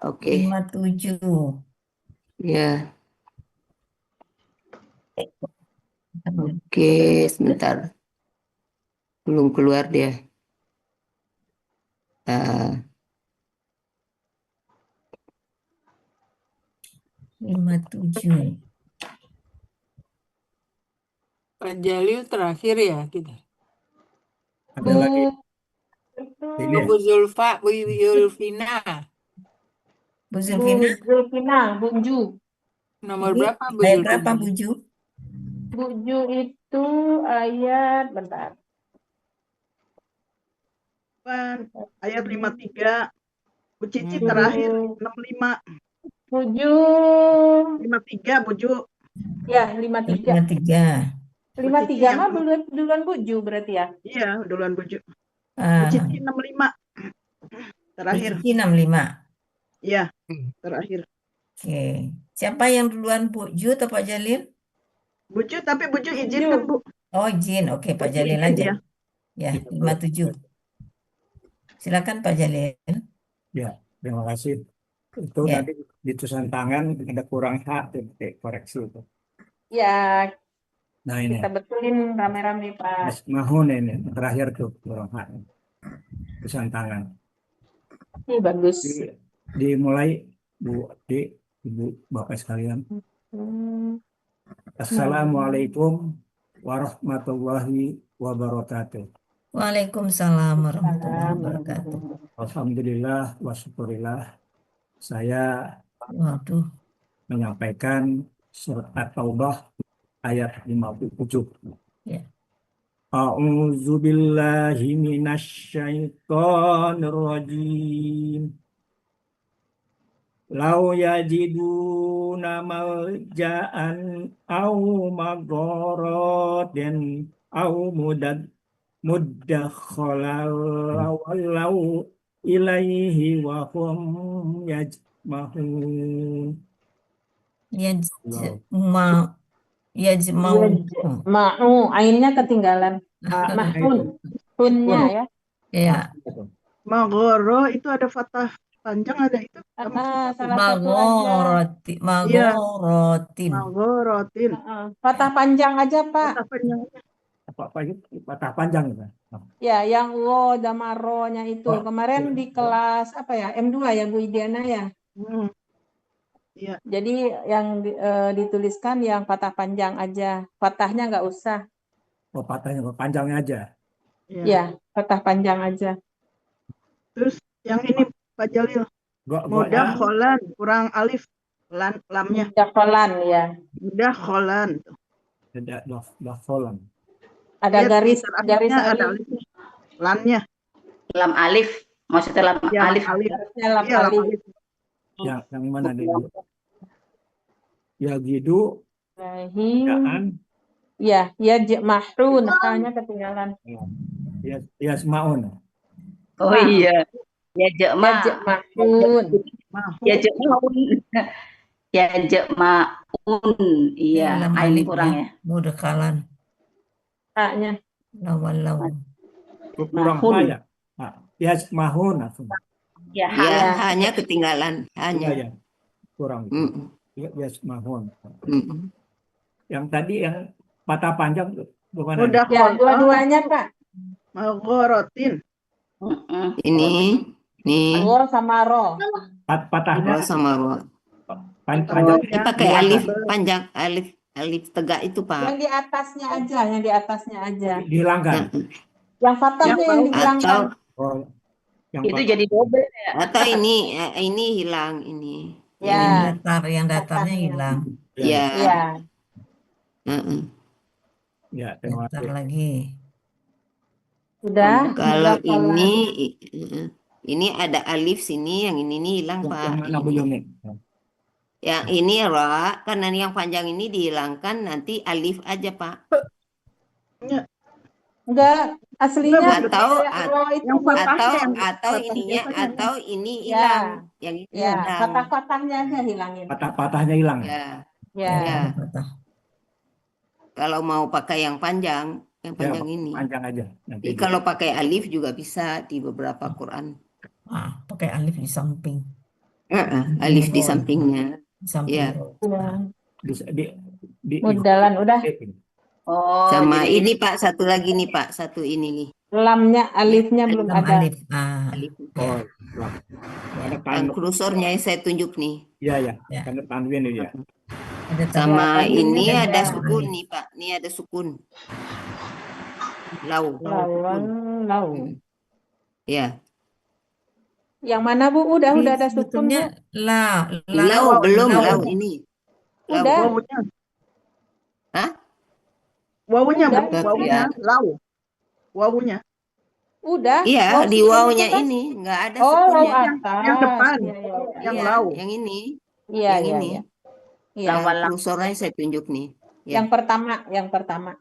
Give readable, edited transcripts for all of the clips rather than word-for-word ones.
oke. 57. Ya, oke, sebentar. Belum keluar dia. 57. Pak Jalil terakhir ya kita. Ada lagi. Ini Bu Zulfa, Bu Yulfina. Bu Zulfina, Zulfina, Bunju. Nomor ini berapa Bu ayat Zulfina? berapa Bu Ju? Bunju itu ayat, bentar. Ayat 53. Bu Cici Hmm. terakhir 65. Bunju, 53 Buju. ya 53. 53. 53 mah duluan Bunju berarti ya. Iya, duluan Buju. Bu Ah, Cici 65. Bu Terakhir. Cici 65. Iya, terakhir. Oke. Siapa yang duluan Bu Ju atau Pak Jalil? Buju, tapi Buju izinkan, Bu. Oh, izin. Oke, Pak Buju Jalil izin, aja. ya. Ya, 57. Silakan Pak Jalil. ya, terima kasih. Itu Ya. nanti di tulisan tangan ada kurang hak, koreksi itu. Ya, Nah ini, kita betulin rame-rame Pak. mahun ini terakhir tuh kurang hak. Tulisan tangan. Ini bagus. Dimulai Bu Adi, Ibu Bapak sekalian. Hmm. Assalamualaikum warahmatullahi wabarakatuh. Waalaikumsalam warahmatullahi wabarakatuh. Alhamdulillah wa syukurillah. Saya Waduh. menyampaikan surat At-Taubah ayat 57. Ya. A'udzu billahi minasyaitonir rajim. Lau yajiduna malja'an au magharatin au muddakhalan walau ilaihi wa hum yajmahun. Yajma'u. Ma'u, ainnya ketinggalan. Mahun, hunnya ya. Ya. Magoro itu ada fathah panjang, ada itu. Salah satu aja. Magorotin. Magorotin. Patah panjang aja Pak. Fathah panjang. Apa itu? Patah panjang itu. Ya, yang wo sama ro-nya itu. Oh, Kemarin di kelas apa ya? M2 ya Bu Idiana ya. Iya. Jadi yang dituliskan yang patah panjang aja. Patahnya nggak usah. Oh, patahnya panjangnya aja. Ya, patah panjang aja. Terus yang ini Pak Jalil. Mudah kholan, kurang alif lamnya. Mudah kholan ya. Mudah kholan. Tidak kholan. Ada Ya, garis ada alif. alifnya. Lamnya. Lam alif, maksudnya lam Ya, alif. Harusnya lam Iya, lam alif. alif. Yang mana nih? Ya gitu. Rahim. Ya, ya mahun, hanya ketinggalan. Ya semaun. Oh iya. Ya jema. Mahun. Ya jemaun. Ya jemaun. Iya, ain kurang ya. Mudakalan. A-nya. Lawan. Kurang ya. Ya mahun langsung. Ya, hanya ketinggalan. Hanya. Ya, kurang. Ya mahun. Yang tadi yang patah panjang bukan? Mudah Ya, dua-duanya Kak. Magorotin. Ini. Wo sama ro. Patahnya sama ro. Panjang. Ini pakai alif panjang, alif tegak itu Pak. Yang di atasnya aja, Dihilangkan. Yang fathahnya yang dihilangkan. Itu jadi double ya. Atau ini hilang ini. Ya. Yang datarnya hilang. Ya. Ya. Ya, terima kasih. Lagi. Sudah. Kalau ini ada alif sini, yang ini nih hilang Pak. Yang mana Bu Yumi? Yang ini ra, karena yang panjang ini dihilangkan, nanti alif aja Pak. Enggak, aslinya atau ininya atau ini hilang. Yang ini hilang. Patah-patahnya aja hilangin. Patahnya hilang. Ya. Kalau mau pakai yang panjang ini. Panjang aja. Nanti kalau pakai alif juga bisa di beberapa Quran. Pakai alif di samping. Alif di Oh, sampingnya. samping. Ya. Ya. di Mudalan udah. Oh, Sama jadi ini Pak, satu lagi nih Pak, satu ini nih. Lamnya, alifnya belum Lam ada. alif. Alif. oh lah. Ada Yang tanda kursornya yang saya tunjuk nih. ya Ya. tanda tanwin ini ya. Ada Sama tanwin ini ada. ada sukun nih Pak. Ini ada sukun. Lau. Lawan, lau. Ya. Yang mana Bu? Udah Ini ada sukun Bu. sebetulnya Lau belum, lau. lau ini. Lau. Udah. Wawunya. Hah? Wawunya, Udah. Bu. Wawunya. Lau. Wawunya. Udah. Iya, Waw di sukun wawunya itu kan? ini nggak ada Oh, waw sukunnya. atas. Yang depan. Iya, iya, Yang Iya, lau. yang ini. iya, Yang iya, ini. iya. Iya. Yang Lawan-lawan. kursornya saya tunjuk nih. Ya. Yang pertama.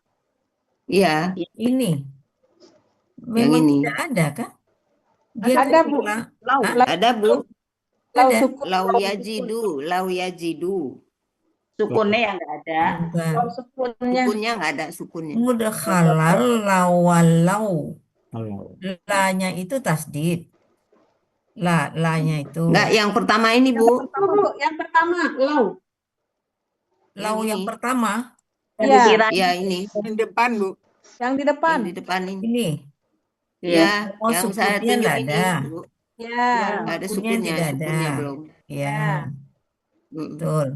Iya, Ini yang memang ini. tidak ada kan? Dia Ada, Bu. ketika Lau. Hah? Ada Bu. Lau Ada. sukun. Lau yajidu, lau yajidu. Sukunnya yang nggak ada. Bukan. Lau sukunnya. Sukunnya nggak ada sukunnya. Mudkhalal lawalau. Kalau La-nya itu tasdid. La-nya itu. Nggak, yang pertama ini Bu. Bu, yang pertama, lau. Lau Yang yang ini. pertama. Yang Iya. dikira Ya ini. Yang depan, Bu. Yang di depan. Yang di depan ini. Ini. Ya, Oh, yang saya sukunnya tunjuk nggak ini. ada. Bu. Ya. Nggak ada Sukunnya sukunnya, tidak ada. sukunnya belum. Ya, Mm. betul.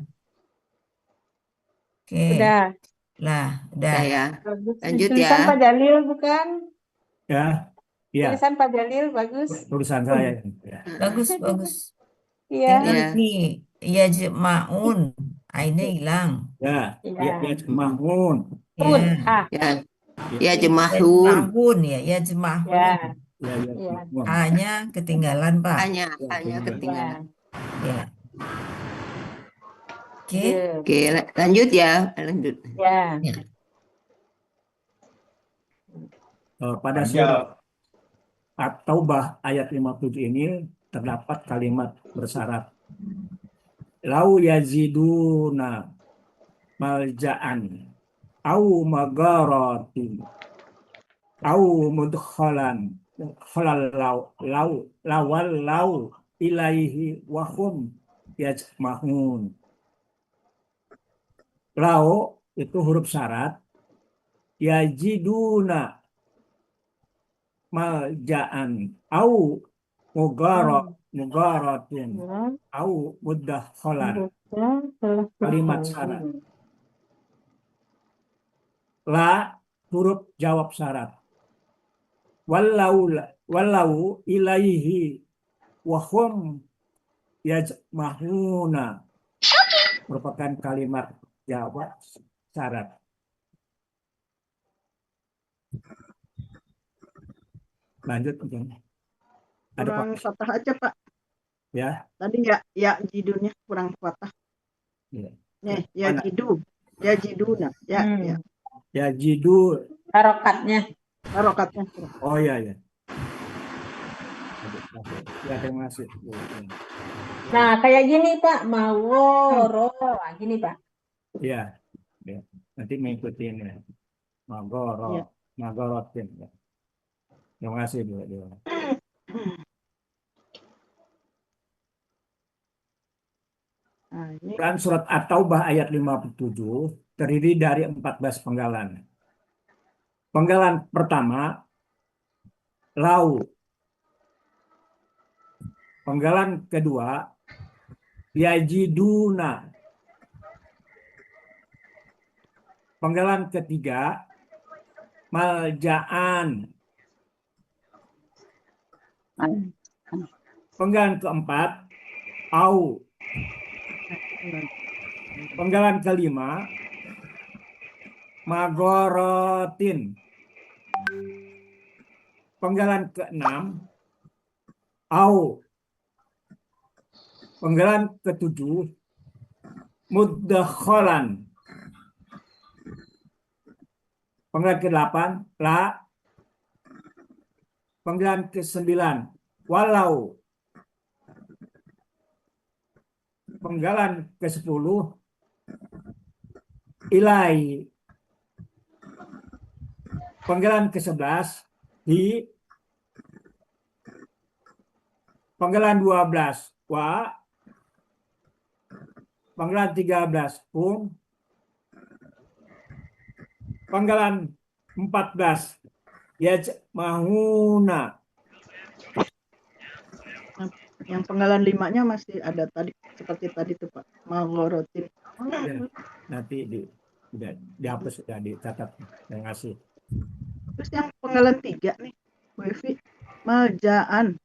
Oke. Udah. Lah, udah. Udah ya. Bagus. Lanjut Tulisan ya. Pak Jalil bukan? ya Tulisan Pak Jalil bagus. tulisan saya ya. Bagus, bagus. Iya. Tinggal Ya. ini yajma'un. Ini hilang. ya Iya. Mahmun Un. Ya. Ya. Ya jemahun. Yajma'un ya, yajma'un. Ya. ya Iya. Mahmun. A-nya ketinggalan, Pak. Hanya Ya. ketinggalan. Ya. Oke. Iya. Oke, lanjut ya. Lanjut. Ya. Pada surat At-Taubah ayat 57 ini terdapat kalimat bersyarat. Lau yaziduna malja'an au magaratin au mudkhalan lawal ilaihi wahum yajmahun. Lau itu huruf syarat, yajiduna malja'an au mugaratin au mudakhalan. Kalimat syarat. La huruf jawab syarat. Wallau ilaihi wahum yajmahuna merupakan kalimat jawab syarat. Lanjut mungkin. Ada Kurang Pak? fathah aja, Pak. Ya. Tadi ya jidunnya kurang fathah. Ya. Nih, ya Mana? jidu. Ya jiduna. Ya, ya. Ya jidu. Harokatnya. Harokatnya. Oh ya ya. Ya terima kasih. Nah, kayak gini Pak. Maworo. Nah, gini Pak. Ya. Ya. Nanti mengikuti ini. Ya. Magorotin. Ya. Terima kasih Bu. Nah, ini Dan surat At-Taubah ayat 57 terdiri dari 14 penggalan. Penggalan pertama, lau. Penggalan kedua, yajiduna. Penggalan ketiga, malja'an. Penggalan keempat, au. Penggalan kelima, magorotin. Penggalan keenam, au. Penggalan ketujuh, mudakhalan. Penggalan ke-8, la. Penggalan ke-9, walau. Penggalan ke-10, ilai. Penggalan ke-11, hi. Penggalan 12, wa. Panggilan 13 panggilan 14 yajma'una. Yang penggalan 5-nya masih ada tadi, seperti tadi tuh Pak. Maghorotin. Ya, nanti udah dihapus, sudah dicatat. Terima kasih. Terus yang penggalan 3 nih, Bu Evi, maljaan.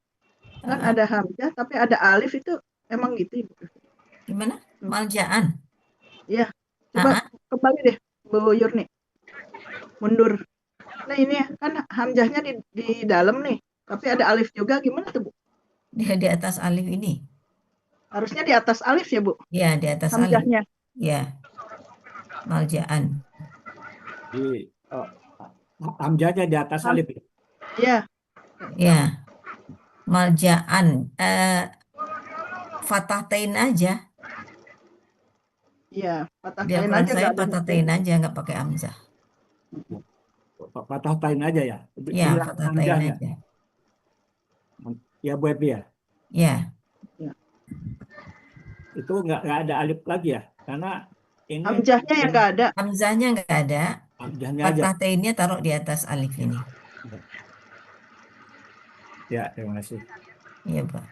Kan Ah, ada hamzah tapi ada alif, itu emang gitu Ibu Evi? gimana? Maljaan. Iya, coba Ah, kembali deh Bu Yurni, mundur. Nah ini kan hamzahnya di dalam nih, tapi ada alif juga, gimana tuh Bu? dia di atas alif ini. Harusnya di atas alif ya Bu, Ya, di atas alif. hamzahnya. Ya, maljaan. Di hamzahnya di atas alif. Iya, Ya, maljaan. Fathatain aja. iya, patah Di kain Al-Quran aja saya nggak ada fathatain aja, nggak pakai hamzah. Patah aja ya. Ya, Hilang fathatain hamzahnya. aja. Ya Bu Evi ya. Ya, Itu nggak ada alif lagi ya. Karena ini hamzahnya yang nggak ada. hamzahnya nggak ada. hamzahnya aja. Fathainnya taruh di atas alif ini. Ya, terima kasih. Iya, Pak.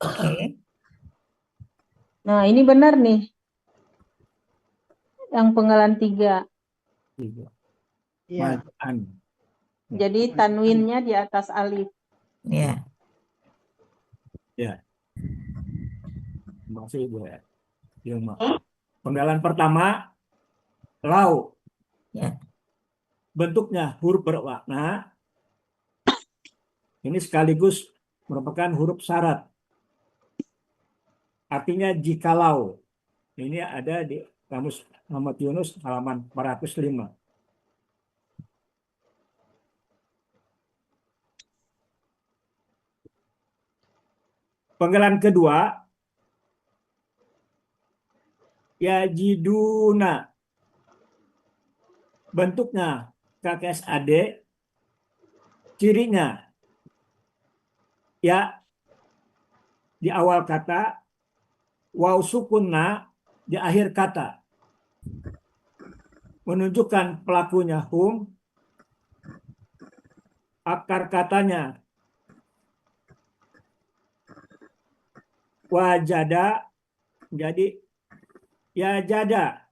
Oke. Nah, ini benar nih. Yang penggalan 3. Iya. Iya, Maljaan. Jadi tanwinnya di atas alif. Ya, Ya. Terima kasih Bu Yulma. Penggalan pertama, lau. ya. Bentuknya huruf bermakna. Ini sekaligus merupakan huruf syarat. Artinya jikalau. Ini ada di Kamus Muhammad Yunus halaman 405. Penggalan kedua, yajiduna. Bentuknya KKSAD, cirinya ya di awal kata, waw sukunna di akhir kata. Menunjukkan pelakunya hum, akar katanya wajada, jadi ya jada.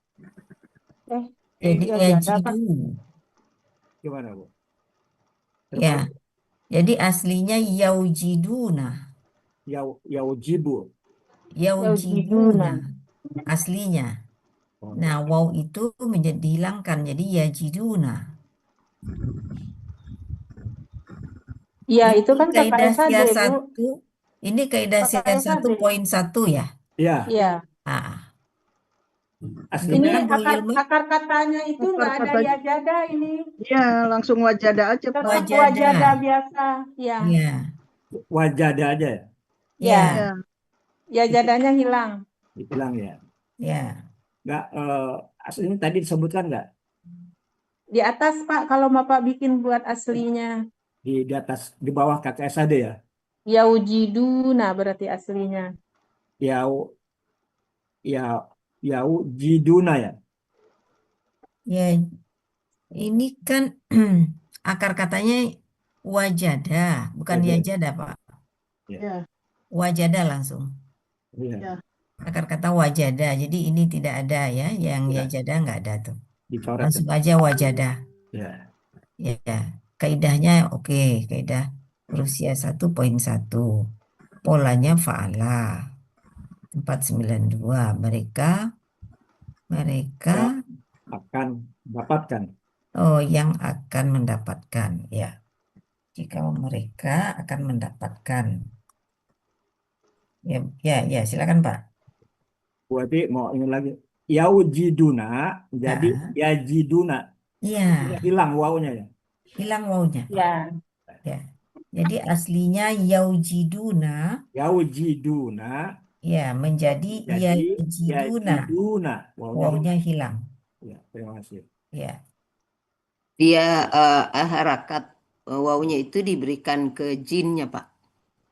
Jadi ya jada, Pak. yajidu. Gimana Bu? Ya. Jadi aslinya yaujiduna. Yaujibu. Yaujiduna. Aslinya. Oh, Nah, waw itu menjadi dihilangkan. Jadi yajiduna. Iya, Ini itu kan kaidah KKSAD, siasat Bu. Ini kaidah siasat KKSAD. 1.1 ya. ya, Iya. Ah, Ini aslinya Bu Yilma? akar katanya itu nggak Akar ada katanya. ya jada ini. Iya, langsung wajada aja Pak. Tetap Wajada. wajada biasa. Iya. Ya. wajada aja ya, Ya. Ya, Ya jadanya hilang. dibilang ya. Ya. Nggak, aslinya tadi disebutkan nggak Di atas, Pak, kalau Bapak bikin buat aslinya. di atas, di bawah KKSAD ya? Yaujiduna berarti aslinya. Yau, jiduna ya. Ya. Ini kan akar katanya wajada, bukan Wajada. yajada, Pak. ya, Wajada langsung. Iya, ya. Akar kata wajada. Jadi ini tidak ada ya, yang Ya. yajada nggak ada tuh. dicoret. Langsung aja wajada. Ya. Ya, kaidahnya oke, kaidah Rusia 1.1. Polanya fa'ala. 492. Mereka Akan mendapatkan. yang akan mendapatkan, ya. Jika mereka akan mendapatkan. Ya, silakan Pak. Berarti mau ini lagi. Yaujiduna jadi yajiduna. Iya, Hilang wawunya ya. hilang wawunya. Ya. Ya. Jadi aslinya yaujiduna, Yaujiduna ya, menjadi jadi yajiduna. yajiduna. Wawunya hilang. Ya, terima kasih. Ya. Dia harakat wawunya itu diberikan ke jinnya, Pak.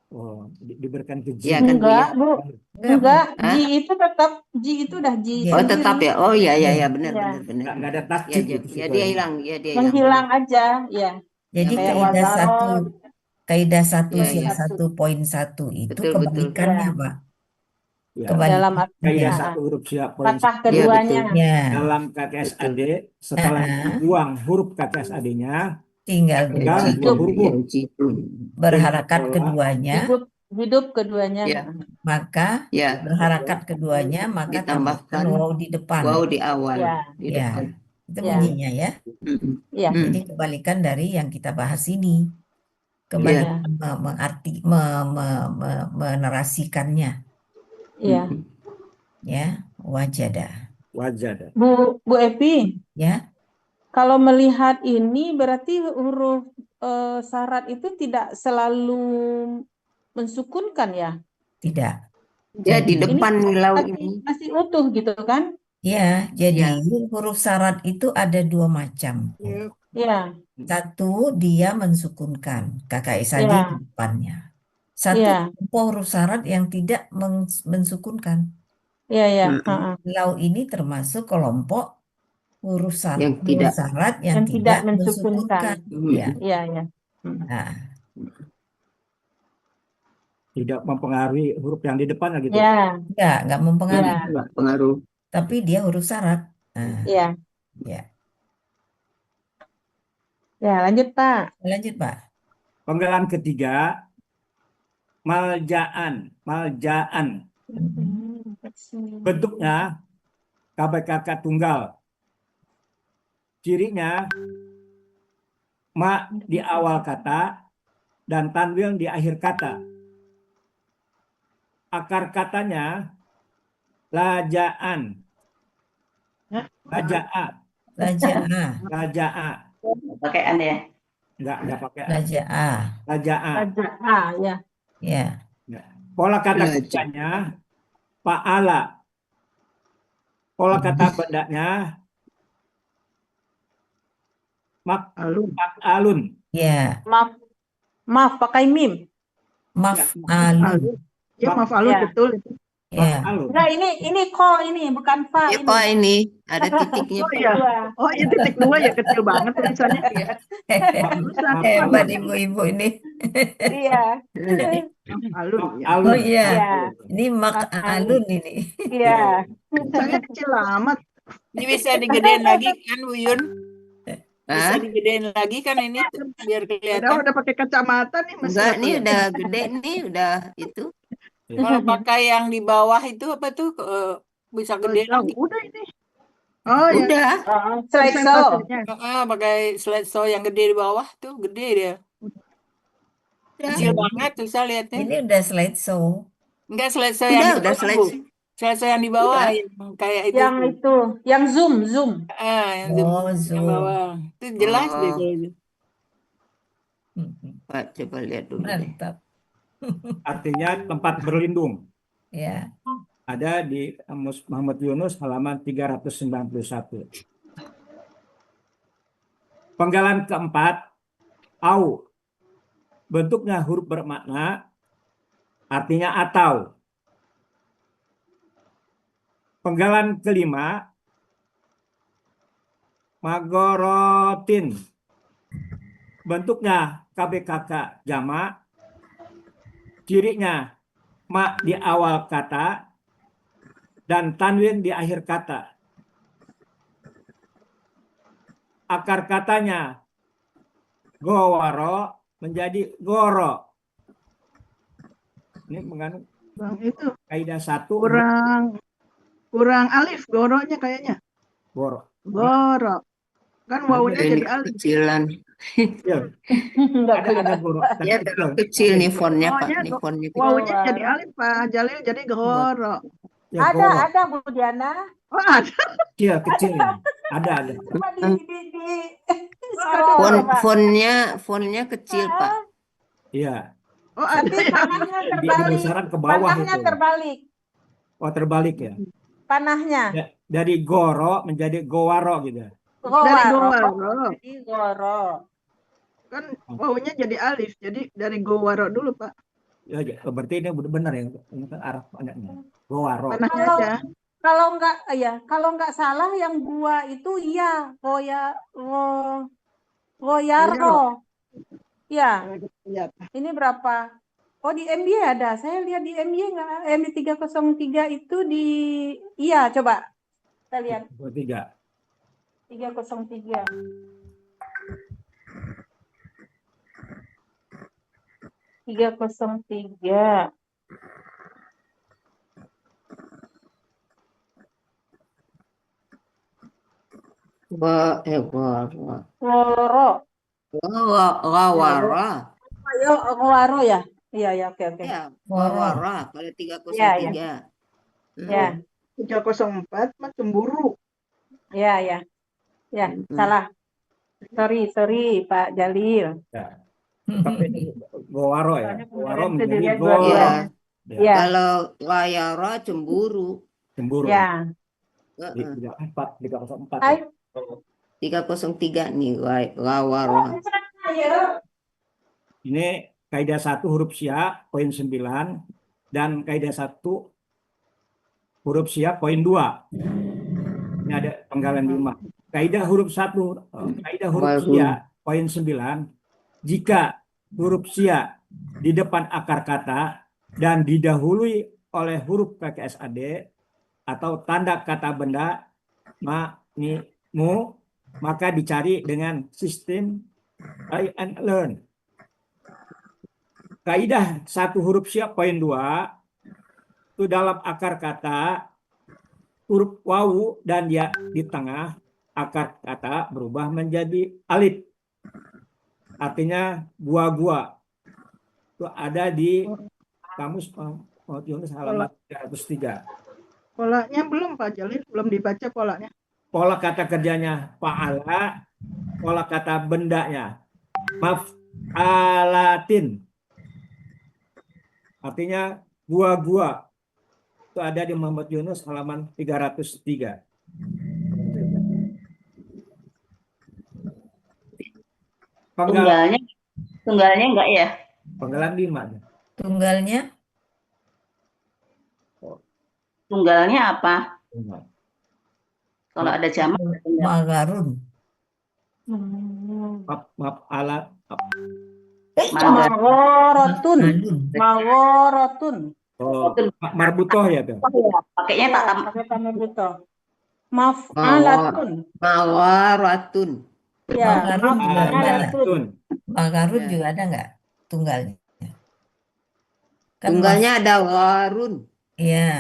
Oh, diberikan ke Iya Ji. kan Bu ya? Enggak, Bu. Enggak, Bu. Enggak, Hah? Ji itu tetap Ji itu udah Ji Iya. Oh tetap sendiri. ya? Oh iya iya Iya. iya benar Iya. benar benar. Nggak ada Ya, tasjid ya, itu ya dia sebenarnya. hilang, ya dia hilang Menghilang benar. aja, ya. Jadi Yang Kayak benar. kaidah wazaro, kaidah satu Iya C iya. 1.1 itu Betul betul. kebalikannya, ya. Pak. Ya, Dalam Kebalikannya. kaidah arti 1 huruf siap poin fathah 1 Iya keduanya. betul. Ya, dalam Betul. KKSAD setelah ah, dibuang huruf KKSAD-nya tinggal tinggal dua. dua Hidup, huruf Ya jitu. Berharakat sekolah. keduanya, hidup keduanya. Ya maka ya berharakat keduanya, maka tambahkan ditambahkan waw di depan. wow di awal Ya, di Ya, depan. itu ya, bunyinya ya. Mm, ya, Jadi mm. kebalikan dari yang kita bahas ini. Iya Kebalikan ya, menerasikannya, ya. mm, ya, wajada. Wajada. Bu Epi, Ya, kalau melihat ini berarti huruf syarat itu tidak selalu mensukunkan ya? tidak. dia di Jadi, Ini depan lau ini. masih utuh gitu kan? ya, jadi Ya huruf syarat itu ada dua macam. Ya. Ya, Satu, dia mensukunkan KKSAD ya, di depannya. Satu, ya, kelompok huruf syarat yang tidak mensukunkan. ya, ya. mm, Ha-ha. Lau ini termasuk kelompok huruf yang tidak. syarat yang Yang tidak tidak mensukunkan. mensukunkan. Ya. Mm, Ya, ya. Nah, Tidak mempengaruhi huruf yang di depan gitu. Ya, nggak mempengaruhi, ya, nggak pengaruh. tapi dia huruf syarat. Nah, ya. ya. Ya, lanjut Pak. Lanjut, Pak. Penggalan ketiga, maljaan. Maljaan. Bentuknya KBKK tunggal. Cirinya ma di awal kata dan tanwin di akhir kata. Akar katanya lajaan. Lajaa. Laja'ah. Lajaa. Pakai an ya. Enggak pakai a. Laja'ah. Lajaa. Raja A, ya. Ya. Pola kata Laja. kerjanya fa'ala. Pola kata bendanya maf'alun. Ya. Maaf, pakai mim. Maf'alun. Ya, maaf Alun, Ya. betul itu. Ya. Maf'alun. Enggak, ini ko ini bukan fa Ya ini. kok ini ada titiknya Oh Pak. iya. Dua. Oh iya, titik 2 ya, kecil banget tulisannya. Tulisan Hebat ibu-ibu ini. Iya. Alun ya. Oh Maf'alun. iya. Iya. Ini mak'alun ini. Iya. Tulisannya kecil amat. Ini bisa digedein lagi kan, Bu Yun? Bisa Hah? digedein lagi kan ini tuh, biar Udah kelihatan. pakai kacamata nih masih Enggak, nggak nih kelihatan. udah gede nih, udah itu. Kalau pakai yang di bawah itu apa tuh bisa Oh, gedein jauh. lagi. Udah ini. Oh ya. Udah. Slideshow. Persentasenya. Pakai slideshow yang gede di bawah tuh gede dia. Udah. Kecil banget susah lihatnya. Ini udah slideshow. Enggak slideshow yang di Udah bawah, Bu. selesai. Slideshow yang di bawah Udah. yang kayak itu. Yang itu, yang zoom. Yang zoom Oh, yang zoom. bawah. Itu jelas deh Oh. kalau itu. Pak, coba lihat dulu deh. Mantap. Artinya tempat berlindung. Ya. Ada di Kamus Muhammad Yunus halaman 391. Penggalan keempat, au. Bentuknya huruf bermakna, artinya atau. Penggalan kelima, magorotin. Bentuknya KBKK jamak. Cirinya ma di awal kata dan tanwin di akhir kata. Akar katanya gowaro menjadi goro. Ini mengandung Bang, itu kaidah 1 kurang alif goronya kayaknya. goro. Goro. Kan wawunya Ini jadi alif. kecilan. Kecil. Enggak Ada kelihatan. goro. tapi Ya kecil. kecil nih fontnya Pak, Goronya, nih fontnya kecil. wawunya jadi alif Pak Jalil jadi goro. Ya, Ada, goro. ada Bu Diana. Oh ada. Kecil ini. Ada. Coba di Aduh. scroll, Pak. Fontnya kecil Pak. Iya. Oh ada. Tapi panahnya Di terbalik. besaran ke bawah Panahnya itu. terbalik. Oh, terbalik ya. Panahnya. Dari goro menjadi gowaro gitu. Dari Gowaro. gowaro. Jadi goro. Kan wawunya jadi alif. Jadi dari gowaro dulu Pak. Ya, ya, berarti ini benar ya, ini kan arah panjangnya. Gowaro. Panahnya Kalau aja. kalau nggak salah yang gua itu iya Goyaro. Ya, Lihat. ini berapa? Oh, di MBA ada. Saya lihat di MBA nggak, MB 303 itu iya, coba. Kita lihat 303. 303. Gowaro. Woro. Gawara. Ayo, Waro ya? Iya, ya, oke. Ya, Woro. Gawara kalau 303. Ya, 304 mah cemburu. ya. Salah. Sorry, Pak Jalil. Ya. Tapi ini Gowaro ya. Soalnya Gowaro kemarin itu menjadi dilihat Goro. Iya. Ya. Ya, Kalau Wayara cemburu. Cemburu. ya. Di 304. Ayo. 303 nih Gawara. Ini kaidah 1 huruf Sya poin 9 dan kaidah 1 huruf Sya poin 2. Ini ada penggalan 5. Kaidah huruf 1, kaidah huruf Sya poin 9. Jika huruf Sya di depan akar kata dan didahului oleh huruf PKSAD atau tanda kata benda maka dicari dengan sistem try and learn. Kaidah 1 huruf Sya poin 2 itu dalam akar kata huruf wawu dan ya di tengah akar kata berubah menjadi alif. Artinya gua. Itu ada di kamus Yunus halaman 303. Polanya belum Pak Jalil, belum dibaca polanya. Pola kata kerjanya fa'ala, pola kata bendanya maf'alatin. Artinya gua. Itu ada di Muhammad Yunus halaman 303. Tunggalnya enggak ya? Penggalan 5. Tunggalnya Tunggalnya apa? Kalau ada jamak Magarun. Maf'alat. Maworotun. Alun. Maworotun. Oh, marbutoh ya tuh. pakainya tak tambah. Pakai tambah buto. Maf'alatun. Mawaratun. Ya, Magarun juga ada nggak? maf'alatun. Magarun Ya. juga ada nggak tunggalnya? Kan Tunggalnya ada warun. Iya.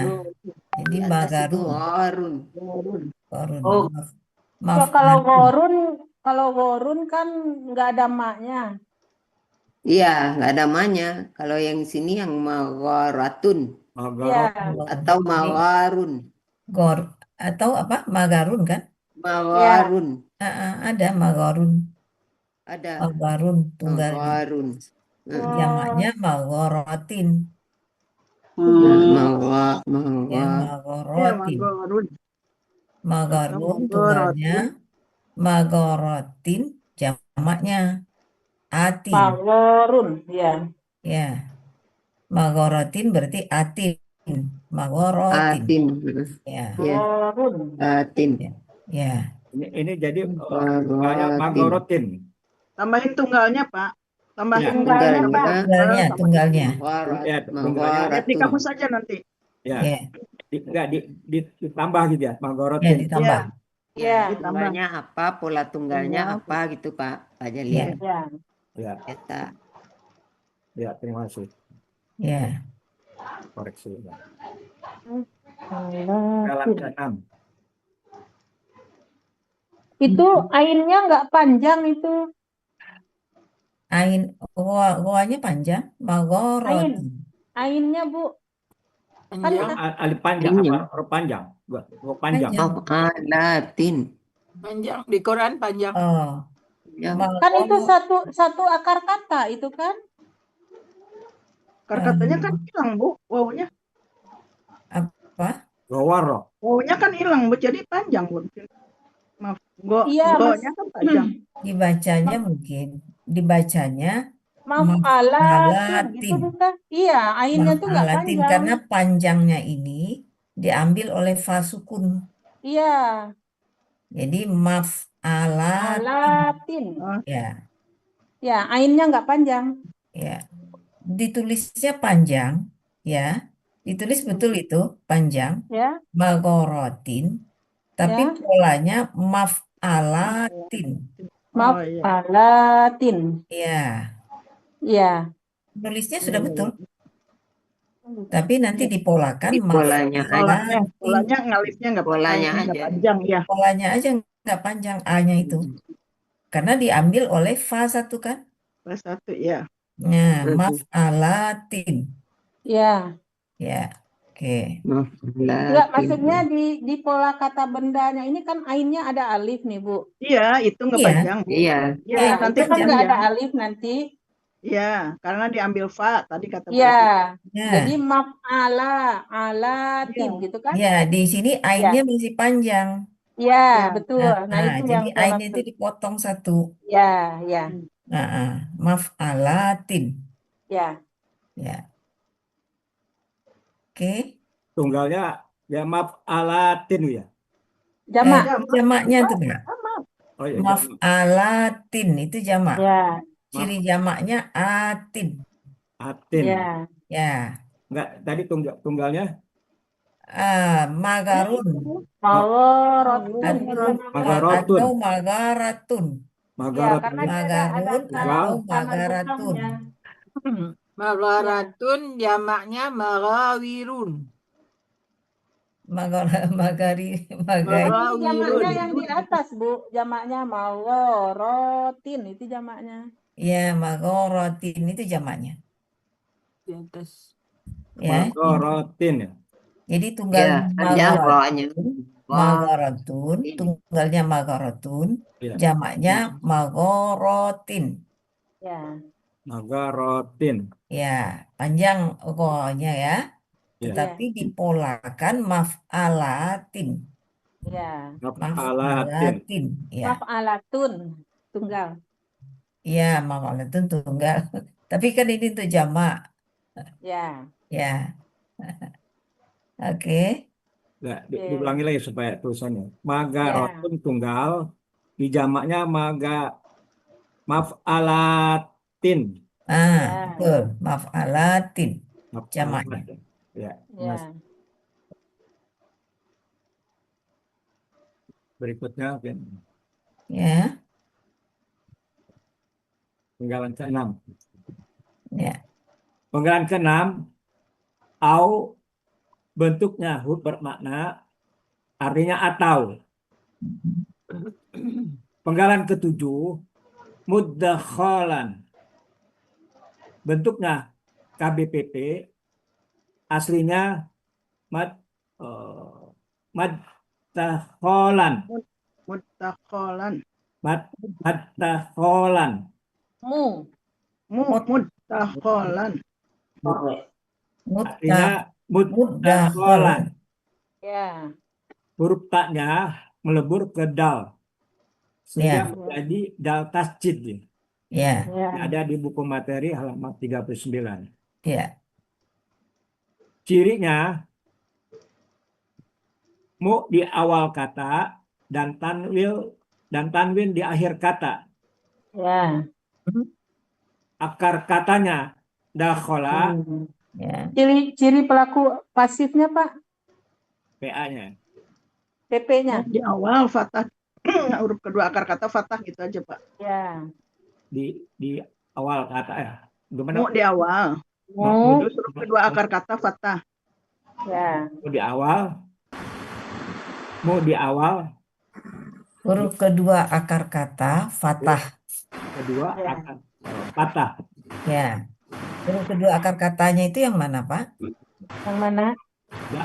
Jadi Di atas itu Magarun. warun. Korun. Oh. Ya, kalau gorun kan nggak ada maknya. Iya, nggak ada namanya. Kalau yang sini yang mawaratun Ya, atau mawarun. Gor atau apa? Magarun kan? Mawarun. Ada Magarun. Ada Magarun tunggalnya. mawarun. Jamaknya Magorotin. Mawa Ya, Magorotin. Magarun tunggalnya, Magorotin jamaknya Atin. Magorun, ya. Ya. Magorotin berarti Atin. Magorotin. Atin. Ya. Ya, Magorun. atin. Ya. Ini jadi Magorotin. magorotin. Tambahin tunggalnya Pak. Tambahin Ya, Tunggalnya, tunggalnya. Tunggalnya, tunggalnya. Ya, Lihat di Mawaratun. kamus saja nanti. Ya, Ya. ditambah gitu ya, Ya, magorotin. ditambah. Ya, Ya. tunggalnya apa, pola tunggalnya apa gitu Pak Jalil. Ya. Ya, Eta. ya, terima kasih Ya. koreksi. Allah. Penggalan 6. Itu ainnya nggak panjang itu. Goanya panjang, Magorotin. Ainnya, Bu. Panjang. Alif panjang Ini. apa? Huruf panjang. Huruf panjang. Alatin. Panjang. Di Quran panjang. Oh. Ya. Kan itu satu akar kata itu kan? Akar katanya kan hilang Bu, wawunya. Apa? Gowaro. Wawunya kan hilang Bu, jadi panjang Bu. Maaf, Iya, gonya kan panjang. Dibacanya Maf'alatin gitu Maf'alatin. bukan? Iya, ainnya tuh nggak Maf'alatin panjang. karena panjangnya ini diambil oleh fa sukun. Iya, Jadi maf'alatin. alatin. Oh, Ya, Ya, ainnya nggak panjang. ya. Ditulisnya panjang, ya. Ditulis betul itu panjang. Ya, Magorotin. Tapi ya. polanya maf'alatin. oh iya. Maf'alatin. Ya, Ya. nulisnya Iya, sudah iya, betul. iya. Tapi nanti dipolakan Di polanya aja. Polanya, maf'alatin. polanya ngalifnya Polanya nggak aja. panjang ya. Polanya aja nggak panjang A-nya itu. Karena diambil oleh fa satu kan. Kelas 1 ya. Nah, Mhm. maf'alatin. Ya. Ya, oke. Enggak, Maf'alatin. maksudnya di pola kata bendanya ini kan ainnya ada alif nih, Bu. Iya, itu nggak Iya. panjang, Bu. Iya. Ya, Ya, nanti itu kan nggak ada panjang. alif nanti. Ya, karena diambil fa tadi kata Bu Ya. Evi. Ya, Jadi alatin Iya. gitu kan? ya, di sini ainnya masih panjang. Ya, Ya. betul. Nah, Nah, itu jadi yang saya ainnya itu maksud. dipotong satu. Ya, ya, Nah, maf'alatin. ya. Ya, oke. Tunggalnya ya maf'alatin ya. Jamak. Jamaknya tuh enggak. Oh ya, Maf'alatin itu jamak. Ya, Ciri jamaknya atin. atin. ya. Ya. Enggak, tadi tunggalnya Magarun Mawarotun. magarotun. atau magaratun. Ya, karena Magaratun. dia ada Magarun tunggal. atau tanda magaratun. bukannya. Magaratun jamaknya magawirun. Magari. Tapi jamaknya yang Magawirun. di atas, Bu. Jamaknya maworotin. Itu jamaknya. Ya, magorotin itu jamaknya. Di atas. Ya. Magarotin ya. Jadi tunggal Ya, panjang rohnya. magaratun, tunggalnya magaratun, Ya. jamaknya magorotin. Ya. Magarotin. Ya, panjang pokoknya ya. Ya. Tetapi dipolakan maf'alatin. Ya. Maf'alatin. Ya. Maf'alatun. Tunggal. Ya, maf'alatun tunggal. Tapi kan ini untuk jamak. Ya. Ya. Oke. Nah, Oke. diulangi lagi supaya tulisannya. Magarotun tunggal, di jamaknya maf'alatin. Ya. Betul. Maf'alatin. Jamaknya. Maf'alatin. Ya. Ya. Berikutnya Ya. penggalan ke-6. Ya. Penggalan ke-6 au bentuknya huruf bermakna artinya atau. Penggalan ke-7 muddakhalan. Bentuknya KBPP aslinya madtakholan. Mutakholan. Madtakholan. Mutakholan. Artinya muddakholan. Ya. Huruf taknya melebur ke dal sehingga Ya. menjadi dal tasjid. Ya. Ya. Ada di buku materi halaman 39. Ya. Cirinya mu di awal kata dan tanwin di akhir kata. Ya. Akar katanya dakhola, Ya. Ciri pelaku pasifnya, Pak? PA-nya. PP-nya. Di awal fathah. Huruf kedua akar kata fathah gitu aja, Pak. Ya. Di awal kata ya. Gimana? Mu di awal. Mu. Terus huruf kedua akar kata fathah. Ya. Mu di awal. Mu di awal. Huruf kedua akar kata fathah. Kedua Ya. akar patah. Ya. Huruf kedua akar katanya itu yang mana, Pak? Yang mana?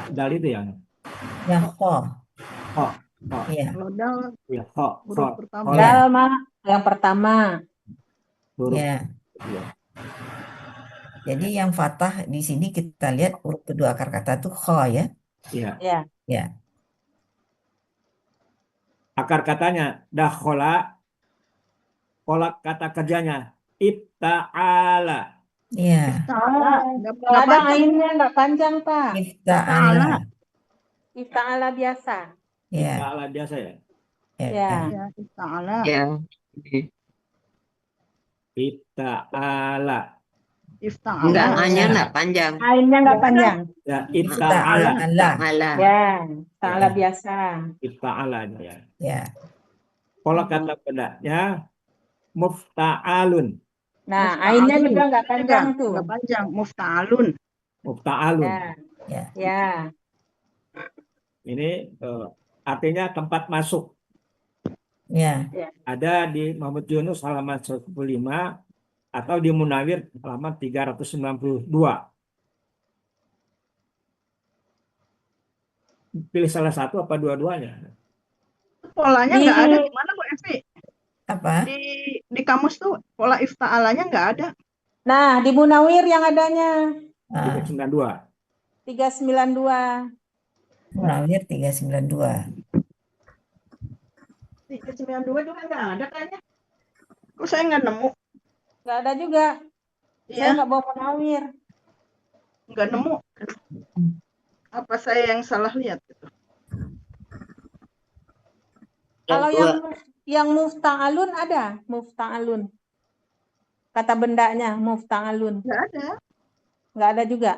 Dal itu yang Yang kho. ho. Iya. Kalau dal Ya, ho. huruf pertama. Ya. Dalma yang pertama. Huruf. Ya. Ya. Jadi yang fathah di sini kita lihat huruf kedua akar kata itu kho ya. Ya. Ya. Ya. Akar katanya dakhola. Pola kata kerjanya ifta'ala. Ya, Ta'ala. Nggak Nggak ada panjang. ainnya, nggak panjang, Pak. ifta'ala. Ifta'ala biasa. Ya, Ifta'ala biasa ya. ya. Ya. Ya, Ta'ala. Ya. Ifta'ala. Ifta'ala. Enggak, Ta'ala. A-nya enggak panjang. Ainnya nggak Nggak ada. panjang. Ya, ifta'ala. Ifta'ala. Ta'ala. Ya, Ta'ala Ya. biasa. Ifta'ala ya. Ya, Kalau kata bedanya mufta'alun. Nah, ainnya Mufta'alun. juga nggak panjang Juga tuh. nggak panjang. Mufta'alun. Mufta'alun. Ya, ya. ya. Ini artinya tempat masuk. Ya, Ada di Muhammad Yunus halaman 105 atau di Munawir halaman 392. Pilih salah satu apa dua-duanya? Polanya Di- nggak ada di mana Bu Evi? apa? Di kamus tuh pola ifta'alanya nggak ada. Nah, di Munawir yang adanya Ah, 392. 392. Munawir 392. 392 juga nggak ada kayaknya. Kok saya nggak nemu? Nggak ada juga. Saya Iya, nggak bawa Munawir. nggak nemu. Apa saya yang salah lihat? Kalau dua. yang mufta'alun ada, mufta'alun. Kata bendanya mufta'alun. Nggak ada. Nggak ada juga.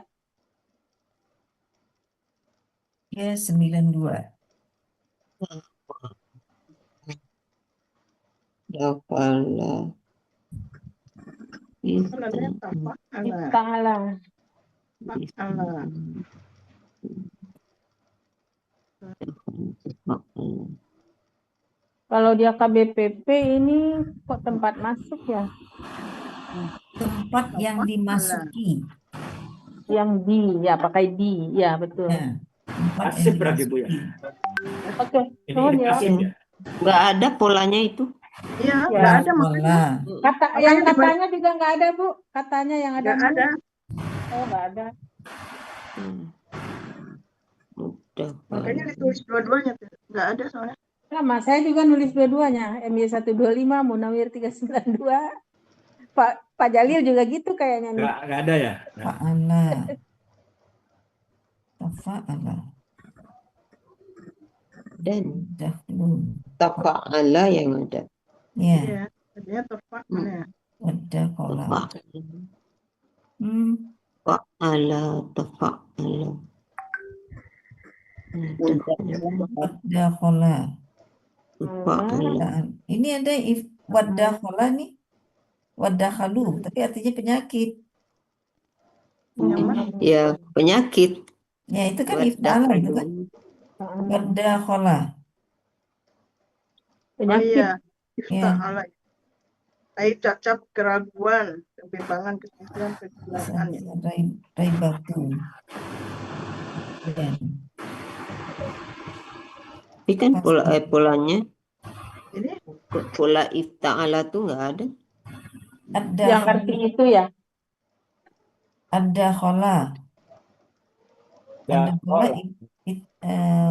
Ya, 92. Dakhala. Kan ada tafa'ala. Ifta'ala. Tafa'ala. Kalau dia KBPP ini kok tempat masuk ya? Tempat yang dimasuki. Yang di, ya pakai di, ya betul. Ya, tempat yang Pasif berarti Bu ya. dimasuki. Oke, Ini nuhun ya. pasif ya. Enggak ada polanya itu. Iya, Ya. nggak ada makanya. Dakhala. Yang Makanya katanya juga nggak ada, Bu. Katanya yang ada. Nggak ada. Oh, nggak ada. Mudah. Makanya ditulis dua-duanya tuh. Nggak ada soalnya. Sama, saya juga nulis dua-duanya. MY 125, Munawir 392. Pak Jalil juga gitu kayaknya nih. Nggak ada ya. Nah, Fa'ala. Tafa'ala. Dan Dahlun. tafa'ala yang ada. Ya, Iya, tadinya tafa'ala. wadakhala. Tafa'ala. Hmm, Tafa'ala. wadakhala. Tafa'ala. Ini ada wadakhala nih. Wadakhalu, tapi artinya penyakit. Yang mana? Ya, penyakit. Ya, itu kan ifta'ala itu kan. Wadakhala. Oh Penyakit. iya, ifta'ala. Aib cacat, keraguan, kebimbangan, kesimpang, kegelapan ya. Raibatu. Ya. Tapi kan polanya, Ini pola ifta'ala tuh nggak ada. Yang arti itu ya. Adakhala. ya, Adakhala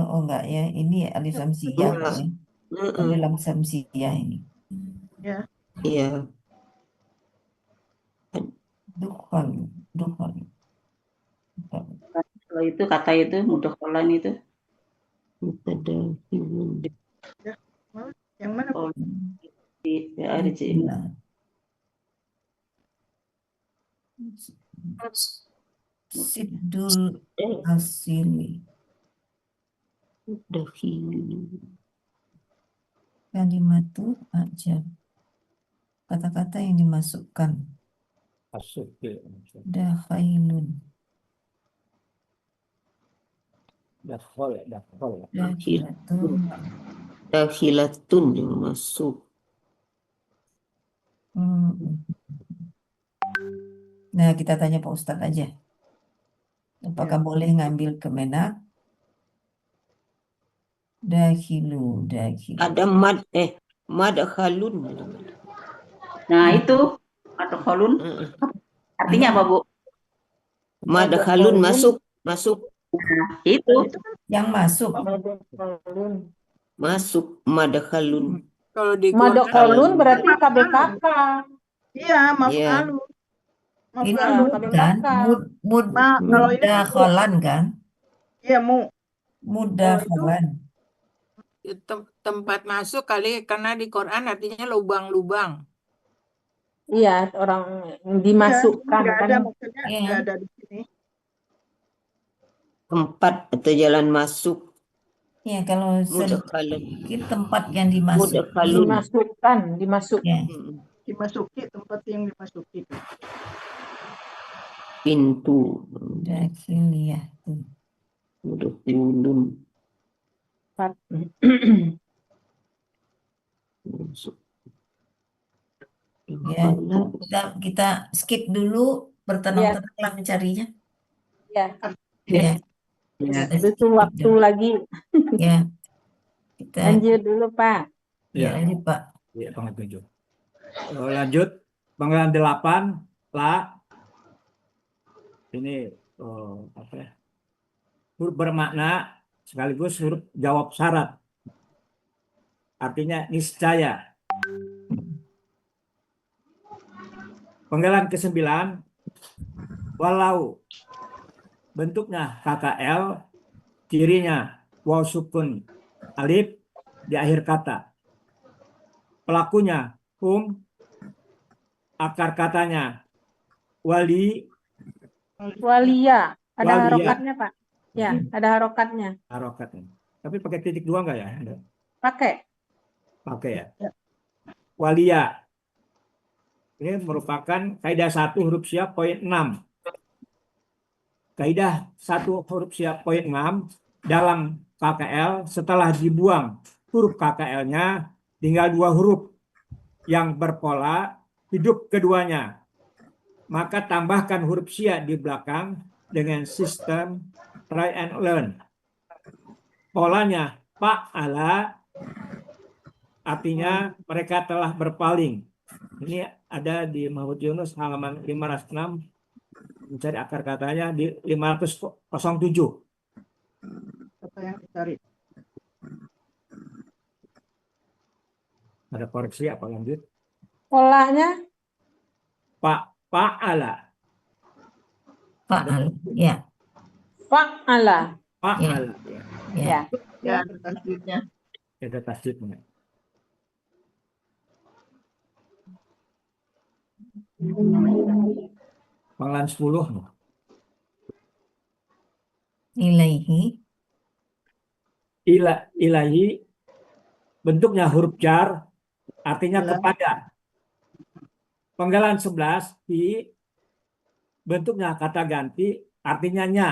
oh enggak ya, ini alif samsiyah Enggak. ya. Heeh. Ada lam samsiyah ini. ya, Iya. Dukhal. Kalau itu kata itu mudakhalan itu. Mubtada. yang mana? Oh, di PRJ ini. Siddul asili. Dakhil. Kalimatu ajab. Kata-kata yang dimasukkan. masuk ke Dakhailun. dakhol ya, dakhol. Dakhilatun. Dakhilatun yang masuk. Nah, kita tanya Pak Ustadz aja. Apakah boleh ngambil Kemenak? Dakhilu. Ada madkhalun. Nah, itu mudakhalun Heeh. artinya apa, Bu? Madkhalun masuk. Nah, itu. Yang masuk. Masuk madkhalun. Kalau di Madakhalun berarti KBKK. Iya, Iya. maf'alu. Ini Iya, Maf'alu. mud kami kan? bakal. Kalau ini Mudakholan kan? iya mu. Mudakholan. Tempat masuk kali karena di Quran artinya lubang-lubang. Iya, orang Iya, dimasukkan nggak kan. ada maksudnya Iya. nggak ada di sini. Tempat atau jalan masuk. Ya, kalau Mudakhalun. sedikit tempat yang dimasuki. Mudakhalun. Dimasuk. Ya, Dimasuki tempat yang dimasuki. Pintu. dakhiliyah. Mudakhalun. Masuk. Ya, kita skip dulu, bertenang-tenang mencarinya. Iya. Ya, Ya. kita skip Butuh waktu dulu. lagi. Ya, kita Lanjut dulu, Pak. ya lanjut Pak. Ya, panggilan 7. Lanjut, panggilan 8, la. Ini apa ya? Huruf bermakna sekaligus huruf jawab syarat. Artinya niscaya. Panggilan ke-9, walau. Bentuknya KKL, cirinya waw sukun alif di akhir kata. Pelakunya hum, akar katanya wali, Walia. Ada Walia. harokatnya, Pak. Ya, ada harokatnya. harokatnya. Tapi pakai titik 2 enggak ya? Ada. Pakai. Pakai ya. Walia. Ini merupakan kaidah 1 huruf siap poin 6. Kaidah 1 huruf siap poin 6 dalam KKL setelah dibuang huruf KKL-nya tinggal 2 huruf yang berpola hidup keduanya. Maka tambahkan huruf sia di belakang dengan sistem try and learn. Polanya fa'ala artinya mereka telah berpaling. Ini ada di Mahfudz Yunus halaman 506. Mencari akar katanya di 507. Kata yang dicari. Ada koreksi apa lanjut? Polanya Fa'ala. Fa'al. Ya, fa'ala. Fa'ala. ya. Ya, ada tasdidnya. Ada tasdidnya. Panggilan 10. Ilaihi. Ilahi bentuknya huruf jar artinya kepada. Panggilan 11 fi bentuknya kata ganti artinya nya.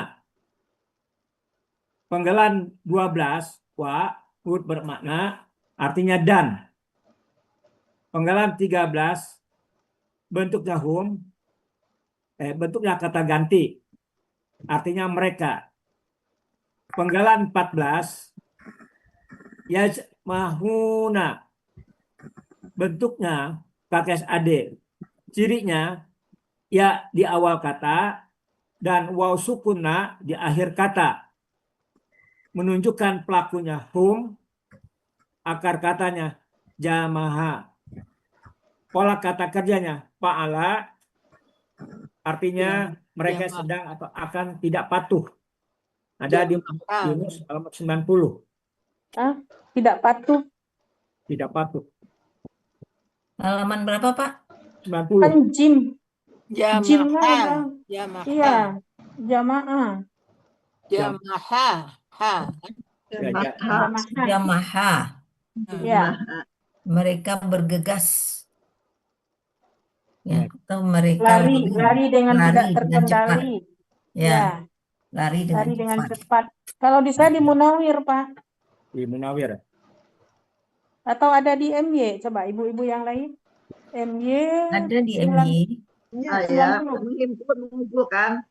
Panggilan 12 wa huruf bermakna artinya dan. Panggilan 13 bentuknya hum bentuknya kata ganti artinya mereka. Panggilan 14 yajmahuna bentuknya KKSAD. Cirinya ya di awal kata dan waw sukunna di akhir kata. Menunjukkan pelakunya hum, akar katanya jamaha. Pola kata kerjanya fa'ala artinya mereka sedang atau akan tidak patuh. Ada di Yunus halaman 90. Tidak patuh. Tidak patuh. Halaman berapa Pak? 90. Kan jim. Jimnya Jamaah. ada. Jamaah. Iya. Jamaah. Jamaah. Ha. Jamaah. Jamaha. Iya. Mereka bergegas. Ya, atau mereka Lari dengan lari tidak dengan cepat. terkendali. Ya, lari Lari dengan cepat. cepat. Kalau di saya di Munawir, Pak. Di Munawir. Atau ada di MY. Coba ibu-ibu yang lain. MY. Ada di 9. MY. Ya, mengumpulkan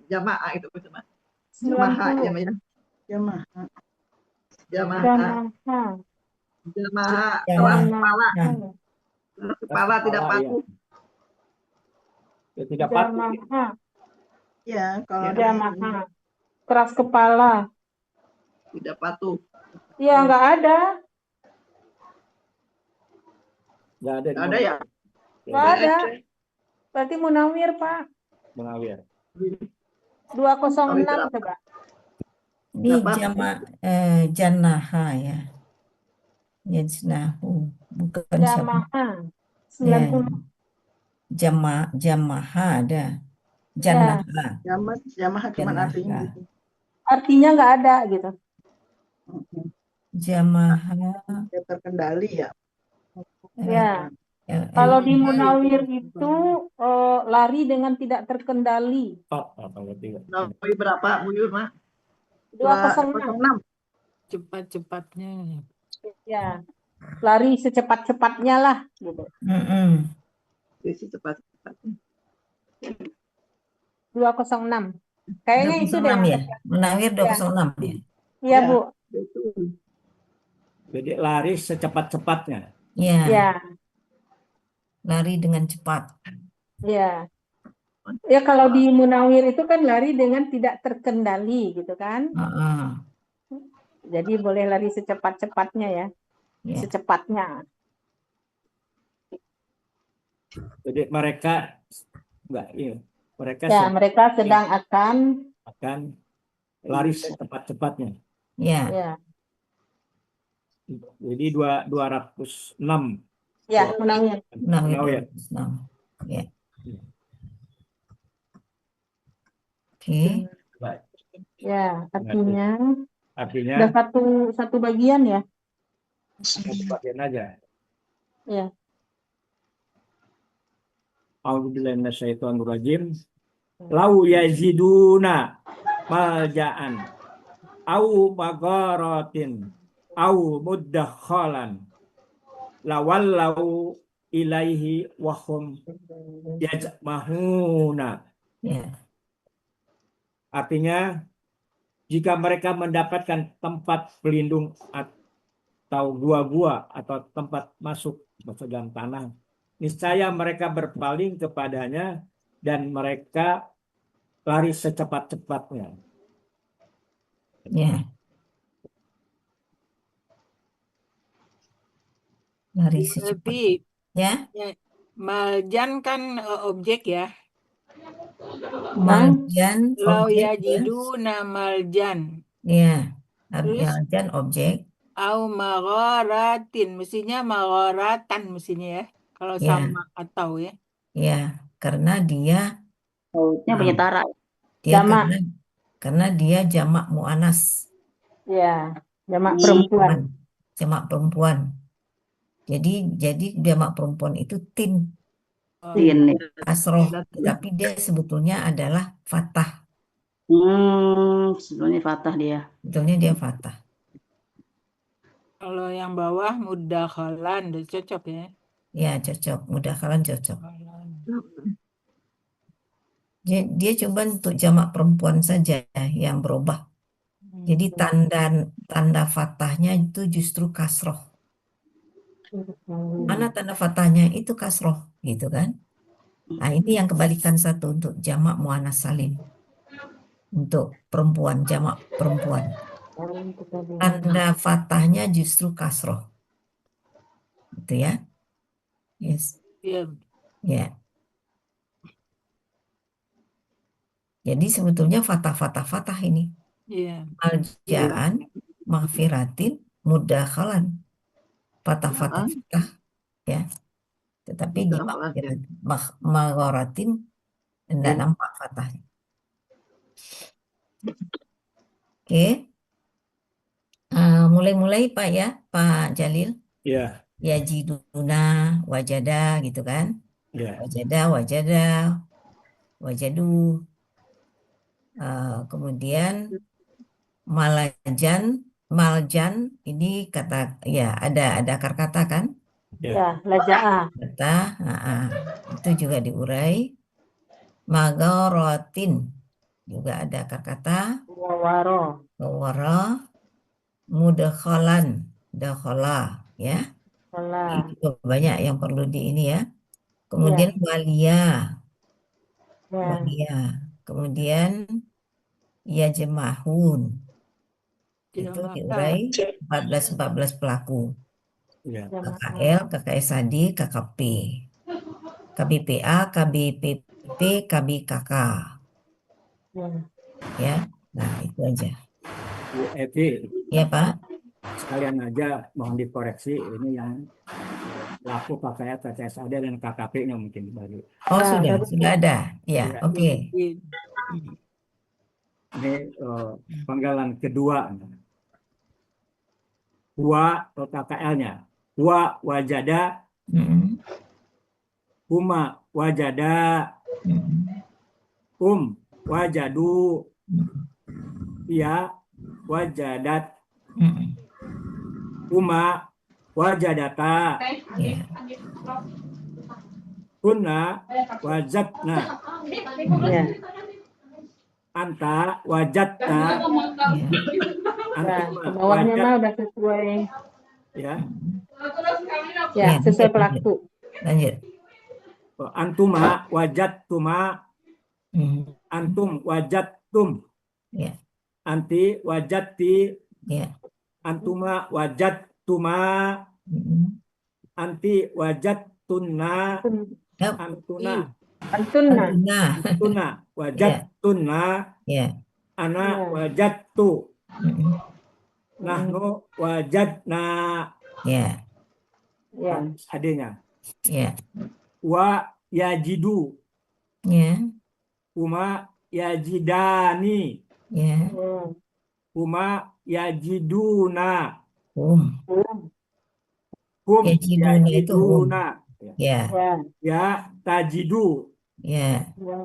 jamaah itu cuma. 90. Jamaah. Jamaah. Keras kepala. Nah, Kepala tidak patuh. Ya, tidak patuh. Jamaah. Ya, kalau Jamaah. Keras kepala. tidak patuh. Iya, nggak ada. Nggak ada. Nggak ada ya? Nggak ada. Berarti Munawir, Pak. Munawir. 206 coba. Ini janaha ya. Yajnahu. Bukan sama. Jamaah. Ya. 90. Jamaha ada. Janaha. Jamaah cuma Janaha. artinya gitu. Artinya nggak ada gitu. Jamaha. Ya, terkendali ya. Ya. Ya, Kalau di Munawir itu lari dengan tidak terkendali. Kalau tidak. Nawawi berapa Bu Yurma? 206. Cepat-cepatnya. Ya. Lari secepat-cepatnya lah gitu. Isi cepat. 206. Kayaknya itu 206 deh. ya. Munawir 206 ya. Iya, Bu. Betul. Jadi lari secepat-cepatnya. Ya, Ya. lari dengan cepat. Ya. Ya kalau di Munawir itu kan lari dengan tidak terkendali gitu kan. Jadi boleh lari secepat-cepatnya ya. Ya. Secepatnya. Jadi mereka enggak, iya. Mereka Ya, mereka sedang akan lari secepat-cepatnya. Ya. ya. Jadi 206. Ya, Munawir. Munawir 206. Ya. Oke. Baik. Ya, artinya Artinya ada satu bagian ya. bagian aja. Ya. A'udzubillahi minasyaitonirrajim. Lau yaziduna malja'an au magharatin au muddakhalan lawallau ilaihi wahum yajmahuna. Ya. Artinya jika mereka mendapatkan tempat pelindung atau gua-gua atau tempat masuk dalam tanah, niscaya mereka berpaling kepadanya dan mereka lari secepat-cepatnya. Ya. Lari secepat. Tapi Ya. maljan kan objek ya. Maljan Lau objek ya. yajiduna maljan. Ya. Terus? Maljan objek. Au magharatin, mestinya magharatan mestinya ya. Kalau Ya. sama atau ya. Ya, karena dia penyetara. dia Jamak. karena dia jamak muannas. Ya, jamak perempuan. Jamak perempuan. Jadi jamak perempuan itu tin, Tin. kasroh, tapi dia sebetulnya adalah fathah. Sebelumnya fathah dia. Sebetulnya dia fathah. Kalau yang bawah mudakhalan, udah cocok ya. Ya, cocok. Mudah kalian cocok. Dia coba untuk jamak perempuan saja yang berubah. Jadi tanda fathahnya itu justru kasroh. Mana tanda fathahnya itu kasroh, gitu kan? Nah, ini yang kebalikan satu untuk jamak muannas salim. Untuk perempuan, jamak perempuan. Tanda fathahnya justru kasroh. Gitu ya. Yes. Iya. Ya. Jadi sebetulnya fathah ini. Iya. Malja'an, maghfiratin, mudakhalan. Fathah ya. Tetapi di maghfiratin tidak nampak fathahnya. Oke. Mulai Pak ya, Pak Jalil. Iya. Yajiduna, wajada gitu kan. Iya. Wajada, wajadu. Kemudian maljan ini kata ya ada akar kata kan? Ya, laja'ah. Kata itu juga diurai. Magharatin juga ada akar kata. Wawara. Mudakhalan, dakhala ya. Ini juga banyak yang perlu di ini ya. Kemudian walia. Kemudian yajmahun. Itu diurai 14 pelaku. Iya. KKL, KKS Sadi, KKP. KBPA, KBPP, KBKK. Ya, nah itu aja. Bu Evi, Ya Pak. sekalian aja mohon dikoreksi ini yang laku KKR, TTSAD dan KKP-nya mungkin baru. Oh Nah, sudah ada. Ya, Ya. oke. Ini panggalan kedua. Huwa atau KKL-nya. Huwa wajada, Mm-mm. huma wajada, Mm-mm. wajadu, Mm-mm. ya wajadat, Mm-mm. huma wajadata, Ya. kunna wajadna, Ya. anta wajadta, Ya. Nah, antuma ke bawahnya wajad, mah udah sesuai, ya, ya, Ya, sesuai lanjut. pelaku. Lanjut. antuma wajadtuma, Mm. antum wajadtum, Ya. anti wajadti, Ya. antuma wajadtuma, Mm-mm. anti wajadtunna, Yap. antuna, Antuna. Antuna. tuna, wajadtunna, Ya. ana Ya. wajadtu, Mm-mm. nahnu wajadna, Ya. Ya. adanya. Ya. Wa yajidu, Ya. huma yajidani, Ya. huma yajiduna, Um. hum Yajiduna itu yajiduna, Ya. Ya. ya tajidu, Ya. Ya.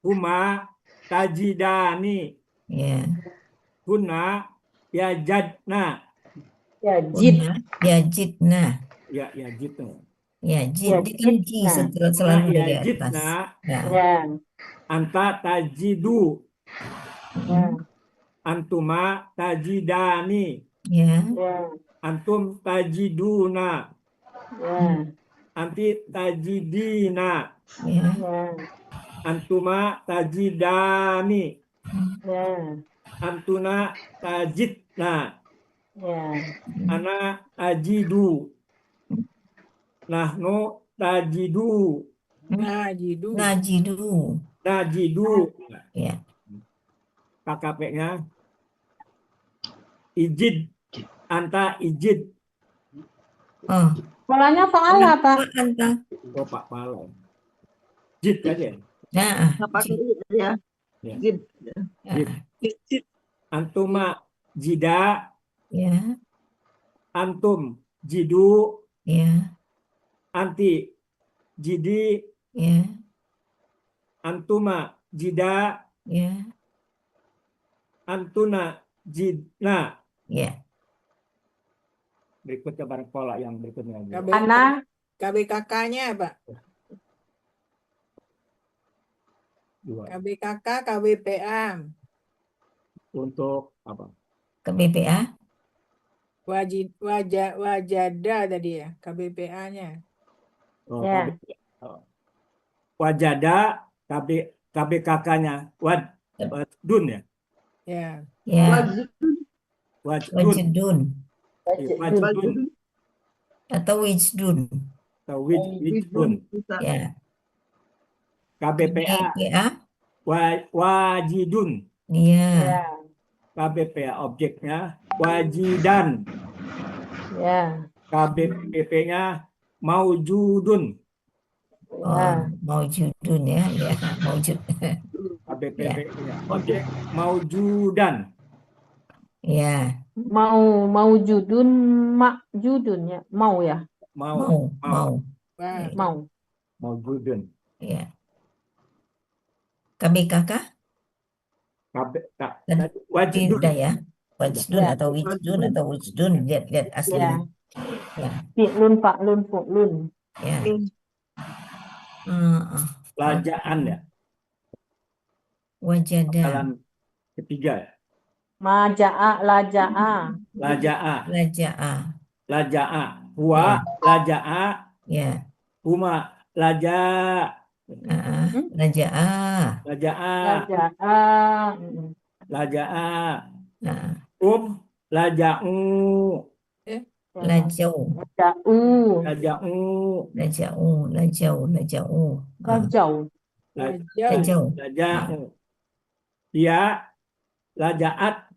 huma tajidani, Ya. hunna yajadna, Ya. Jid. Kunna. Yajidna. ya yajidna, Ya, Ya. jid kan ji Jidna. selalu hunna dari atas. yajidna, Ya. Ya. anta tajidu, Mm-mm. antuma tajidani, Ya. Ya. antum tajiduna, Ya. anti tajidina, Ya. Ya. antuma tajidani, Ya. antuna tajidna, Ya. ana ajidu, nahnu tajidu, Najidu. Najidu. najidu. Ya. KKP-nya ijid, anta ijid. Oh. Polanya faala, Pak. Anta. Oh Pak Pala. Jid aja. Nah. Nggak pakai ya. Ya. Jid. Jid. Antuma jida, Ya. antum jidu, Ya. anti jidi, Ya. antuma jida, Ya. antuna jidna. Ya. Berikutnya barang pola yang berikutnya. Ana. KBKK-nya apa? Dua. KBKK, KBPA. Untuk apa? Ke BPA. Wajada tadi ya, KBPA-nya. Oh, Ya. wajada, KBKK-nya wadun ya. Ya. Ya. Wajdun. Wajidun. Wajdun. Atau Wijdun. Atau Wijdun. Ya. KBPA. BPA. Wajidun. Iya. Ya. KBPA objeknya wajidan. Ya. KBPP-nya maujudun. Oh, maujudun ya. Ya, maujud. KBPP-nya objek maujudan. Ya. Maujudun, makjudun ya. Mau ya. Mau. Wah. Mau. Maujudun. Ya. KBKK. Wajidun. Udah ya. Wajdun Ya. atau Wijdun atau Wijdun. Lihat aslinya. Ya. Fi'lun, fa'lun, fu'lun. Ya. Lajaan ya. Wajada. Dalam ketiga ya. Maja'a, laja'a. Laja'a. Laja'a. Laja'a. Huwa laja'a. Ya. Huma laja. Laja'a. Laja'a. Laja'a. Laja'a. Nah. Laja'u. lajau, Lajau. laja'u, lajau, lajau, lajau, Lajau. lajau, laja'u. Ya, laja'at,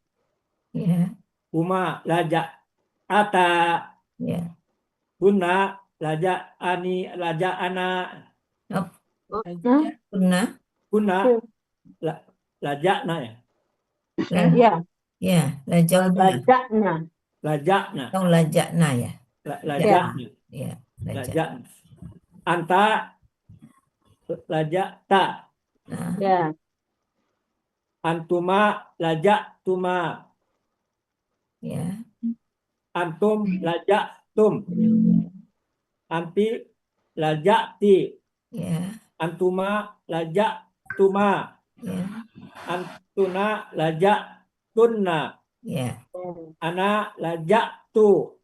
ya, huma laja'ata, ya. hunna laja'ani, laja'ana, Up, Hah? punna, hunna laja'na ya, Ya, ya, lajauna, lajakna. laja'na, atau lajakna ya, laja'na, ya, lajak. laja'na. Anta laja'ta, Nah, Ya, antuma laja'tuma, ya, antum laja'tum, anti laja'ti, ya, antuma laja'tuma, ya, antuna laja'tunna, ya, ana laja'tu,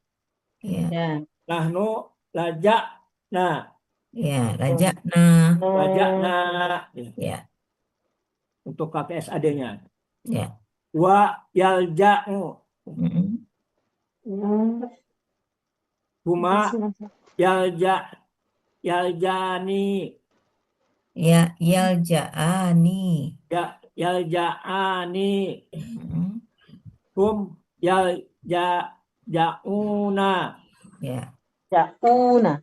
ya, ya. nahnu laja'na, ya, lajakna, laja'na. ya, Untuk pakai SAD-nya. ya. Wa yalja'u, Mm-mm. huma yalja'ni, Ya, yalja'ani, yalja'ani, Mm-mm. hum yalja'una, Ya, Jauna.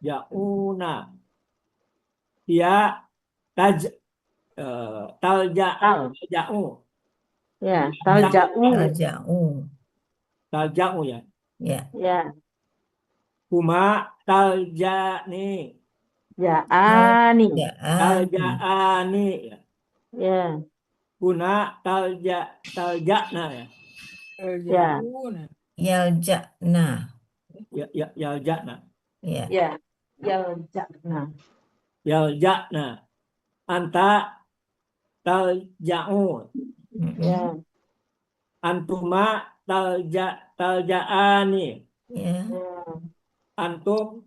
ja'una. Ya talja'u, Ya, talja'u. talja'u, talja'u ya. ya, Ya, Huma talja'ni, ja'ani. talja'ani, talja'ani ya. Ya, Huna talja'na ya. ya, yalja'na, Yalja'na, ya, ya. Yalja'na. yalja'na. Anta talja'u, Mm-mm. Ya, antuma talja'ani, ya, antum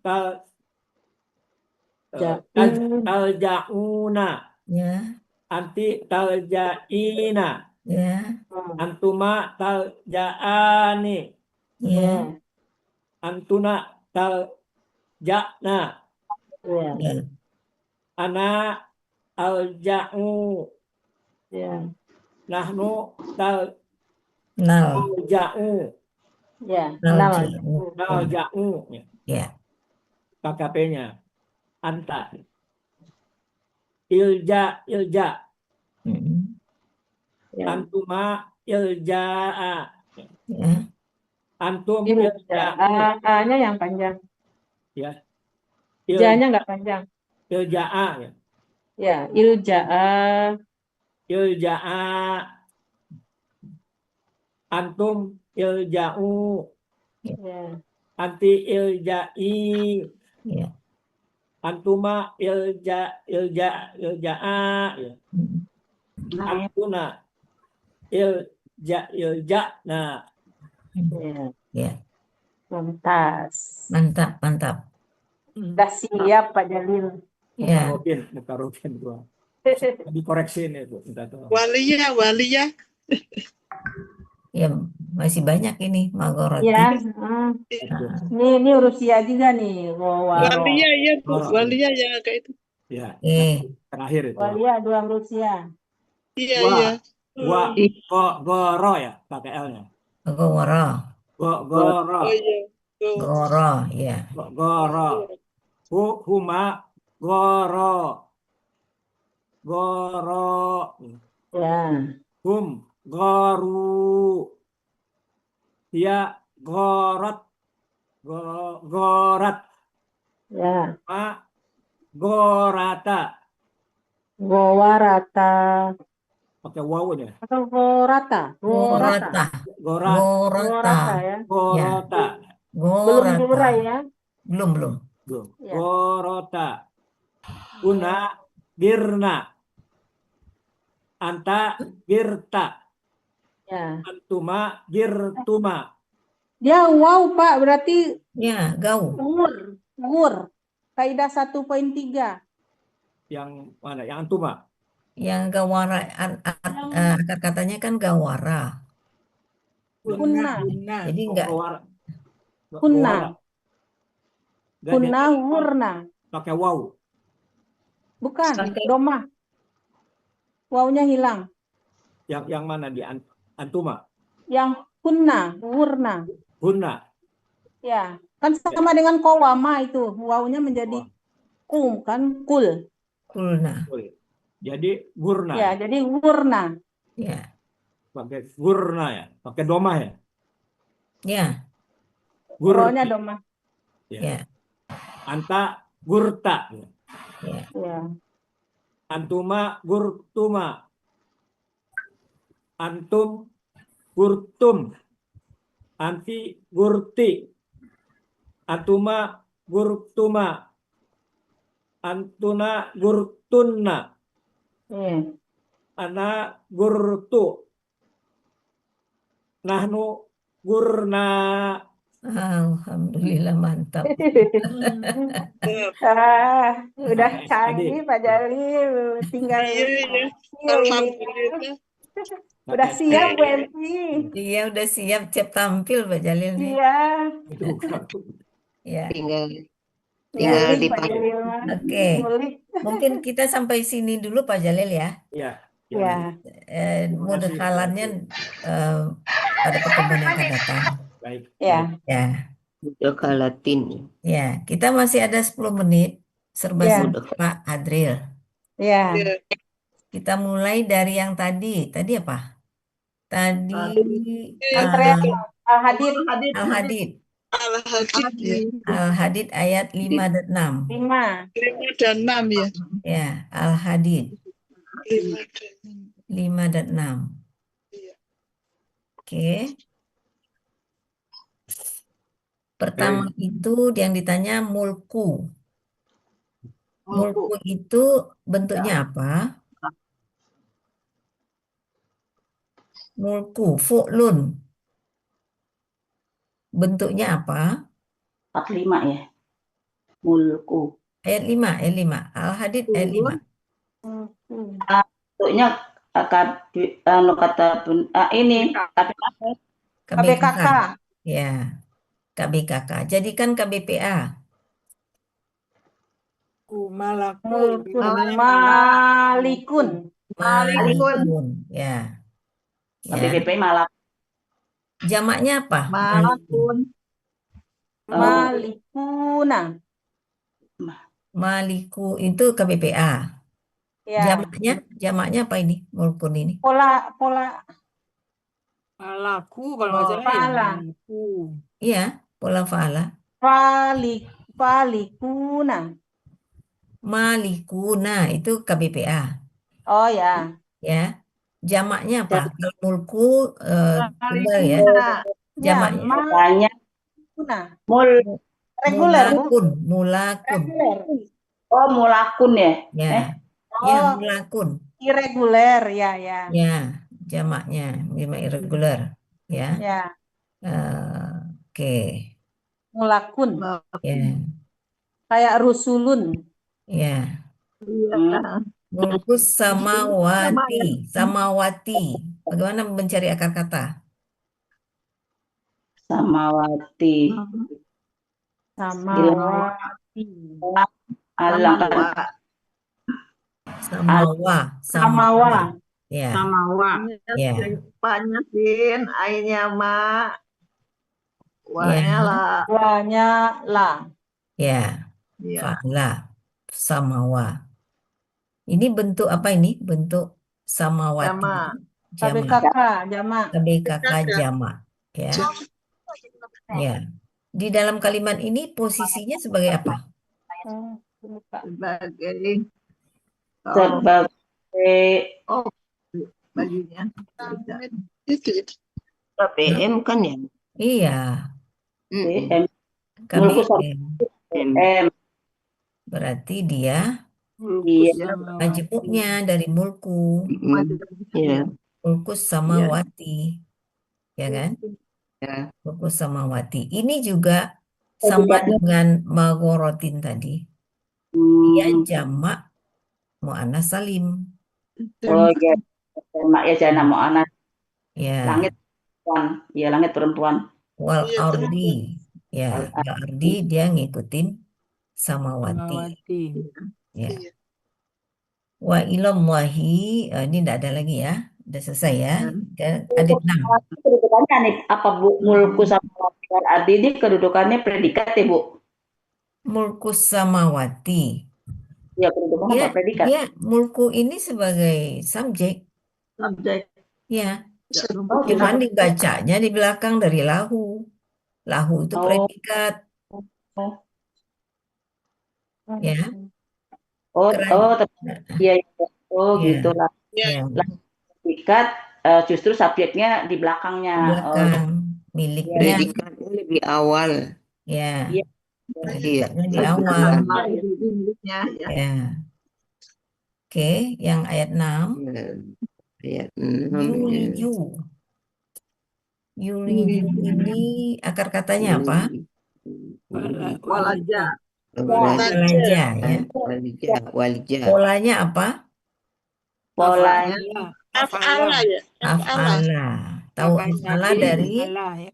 ja'un. talja'una, ya, anti talja'ina, ya, antuma talja'ani, ya, antuna talja'na, Ya, ya, ana alja'u, ya, nahnu nal, talja'u, ya. nalja'u, talja'u. ya, KKP-nya anta, ilja, Mm-mm. Ya. antuma ilja'a, ya, antum Ilja'a. ilja'u, A-nya yang panjang. ya, Ja-nya nggak panjang. ilja'a ya, Ya, ilja'a. ilja'a, antum ilja'u, Ya, anti ilja'i, ya, antuma ilja'a ya, Mm-mm. antuna ilja'na. ya. ya, Mumtaz. mantap, mantap, Udah siap Pak Jalil. ya, Muka Robin gua dikoreksin itu minta tolong. Walia. ya, masih banyak ini magoroti. Ya, Itu. ini Rusia juga nih. Waro. Ya Bu, Goro, Walia yang agak itu. ya, Eh, terakhir itu. Walia dua Rusia. Iya. Goro ya pakai L-nya. goro, Goro, Oh iya. Oh. goro, ya, goro. Huma goro, Ya, hum goru, ya gorat, gorat, ya. ma gorata, Gowarata. pakai wawunya, Atau Gorata. gorata, gorat, gorata, Gorata ya. gorota, Belum gorata, diurai ya. belum, Ya. gorota, una girna, anta girta, Ya. antuma girtuma, Dia wow Pak, berarti ya, gau, ngur. Kaidah 1.3. yang mana? Yang antuma. yang gawara, akar katanya kan gawara, Punna. jadi enggak, Kunna. Wala. Nggak, Kunna jadi wurna. pakai waw. Bukan, domah. Wawunya hilang. Yang mana di antuma? Yang kunna, wurna. Hunna. Ya, kan sama dengan kowama itu. Wawunya menjadi kum kan, kul. Kulna. Jadi gurna. Ya, jadi wurna. Ya. Pakai gurna ya. Pakai domah ya. Ya. Wawunya Gurti. domah. Ya. Anta gurta. Ya. Ya. Antuma gurtuma. Antum gurtum. Anti gurti. Antuma gurtuma. Antuna gurtunna. Ana gurtu. Nahnu gurna. Alhamdulillah mantap. Udah Tadi. canggih Pak Jalil, tinggal Alhamdulillah. udah siap Bu Elvi. Iya udah siap tampil Pak Jalil nih. Iya, Ya. Tinggal ngulik Pak dipakai. Jalil mah. Oke. Ngulik. Mungkin kita sampai sini dulu Pak Jalil ya. Ya. Ya. Mudakhalannya pada pertemuan yang akan datang. Baik. Ya. Ya. Mudakalatin. Ya, kita masih ada 10 menit serba Ya. Pak Adril. Ya. Kita mulai dari yang tadi. Tadi apa? Tadi Al-Hadid. Al-Hadid. Al-Hadid. Al-Hadid ayat 5 dan 6. 5. 5 dan 6 ya. Ya, Al-Hadid 5 dan 6. 5 dan 6. Iya. Oke. Pertama itu yang ditanya mulku. Mulku itu bentuknya apa? Mulku, fu'lun. Bentuknya apa? 45 ya. Mulku. Ayat 5, ayat 5. Al-Hadid ayat 5. Bentuknya kata ini KBKK. Ya, KBKK. Jadikan KBPA. Malikun. Malikun. Ya. Ya. KBPI malah Jamaknya apa? Malakun. Malikuna. Maliku itu KBPA. Ya. Jamaknya apa ini? Mulkun ini. Pola Malaku kalau nggak salah ya. Fala. Malaku. Iya, pola fa'ala. Falikuna. Malikuna itu KBPA. Oh ya. Ya. Jamaknya apa? Kalau mulku tunggal ya. Jamaknya makanya Malikuna. Reguler, Bu. mulakun. Reguler. oh mulakun ya. Ya. Oh, Ya, mulakun. irreguler, ya. Ya, jamaknya jamak irregular. Ya. Ya. Oke. Mulakun. Ya. Kayak rusulun. Ya. Mulkus samawati. Bagaimana mencari akar kata? Samawati. Samawati. Samawa. Ya. Samawa. Ya. Panyasin ainya ma. Ya. Wanya la. Ya. Iya. Fa'ala. Samawa. Ini bentuk apa ini? Bentuk samawati. Jamak. KBKK, jamak. KBKK jamak. Ya. Ya. Di dalam kalimat ini posisinya sebagai apa? Sebagai bajunya. Itu. KBM kan ya? Iya. KBM. M. Berarti dia Iya. majemuknya dari mulku. Iya. Mulkus samawati. Ya kan? Ya. Mulkus samawati. Ini juga sama dengan maghorotin tadi. Dia jamak mu'annas salim. Oh ya. Mak ya jana mu'annas. Ya. Langit perempuan. Ya langit perempuan. Wal Iya, ardi. Ya, berarti dia ngikutin samawati. Samawati. Ya. Wa ilallahi, ini tidak ada lagi ya. Udah selesai ya. Adit 6. Kedudukannya nih, apa Bu? Mulku samawati wal ardi ini kedudukannya predikat ya Bu? Mulkus samawati. Ya, kedudukan apa predikat? Dia mulku ini sebagai subjek. Subjek. Ya. Oh, Cuman dibacanya di belakang dari lahu. Lahu itu Oh. predikat. Ya. Oh, Keren. iya, iya. Oh, Ya. gitu lah. Ya. Predikat justru subjeknya di belakangnya. Di belakang. Miliknya. Predikatnya lebih awal. Ya. Iya. Predikatnya di awal. Miliknya, ya. Ya. Oke, yang ayat 6. Ya, ayat 6 ya. Yuliju. Yuliju ini akar katanya apa? Walaja. Walaja ya. Walija. Polanya apa? Polanya Afala ya. Af'ala. Tahu af'ala dari? Ya.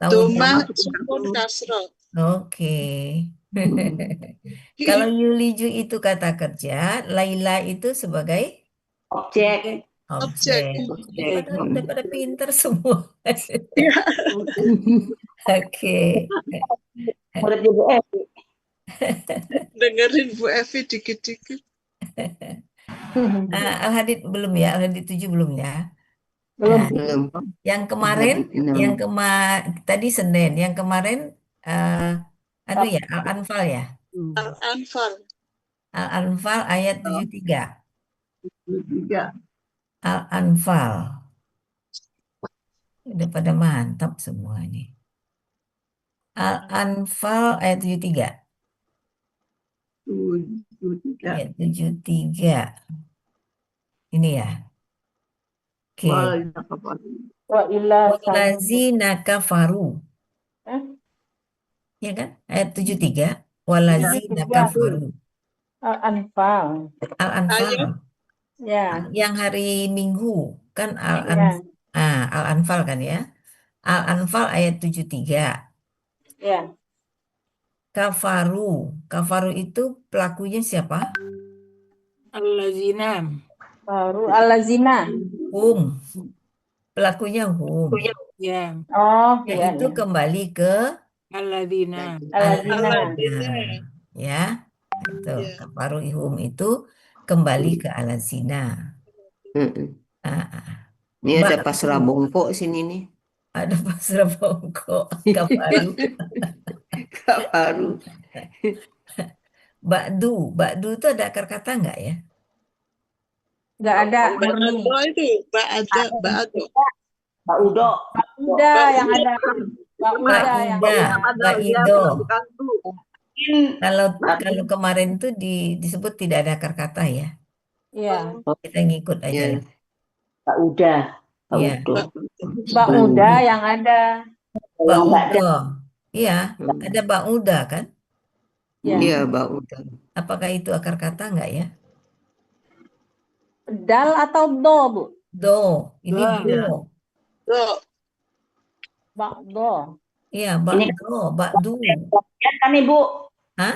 Tahu Tumah dari? sukun kasroh. Oke. Kalau yuliju itu kata kerja, Laila itu sebagai objek. objek. Objek. Udah pada pinter semua. Oke. Murid Ibu Evi. Dengerin Bu Evi dikit-dikit. Al-Hadid belum ya? Al-Hadid 7 belum ya? Belum. Nah, Belum. yang kemarin, tadi Senin, yang kemarin, ya, Al-Anfal ya? Al-Anfal. Al-Anfal ayat 73. 3. Al-Anfal. Udah pada mantap semua ini. Al-Anfal ayat 73. 73. Ayat 73. Ini ya. Oke. Wa illa Walazina kafaru. Ya kan? Ayat 73. Walazina kafaru. Al-Anfal. Al-Anfal. Ya. Yang hari Minggu kan Ya. Al-Anfal kan ya. Al-Anfal ayat 73. Ya. Kafaru. Kafaru itu pelakunya siapa? Allazina. Baru al-lazina. Hum. Pelakunya hum. Ya. Oh, ya. Itu kembali ke Allazina. Al-lazina. Ya. Itu Ya. kafaru hum itu kembali ke al-lazina. Ini ada pasrah bongkok sini nih. Ada pasrah bongkok. Kafaru. Kafaru. Ba'du itu ada akar kata nggak ya? Nggak ada murni. Ba'ado itu. Ba'ado. Ba'udo. Udah yang ada. Udah yang Ba'ido. Kalau kemarin tuh disebut tidak ada akar kata ya. Iya. Kita ngikut aja. Ya. Ba'uda. Iya. Ba'uda yang ada. Ba'udo. Iya, ada ba'uda kan? Iya, ba'uda. Apakah itu akar kata nggak ya? Dal atau do, Bu? Do. Ini Do. do. Ba'do. Iya, ba'do, ba'du. Sebagian kan Ibu? Hah?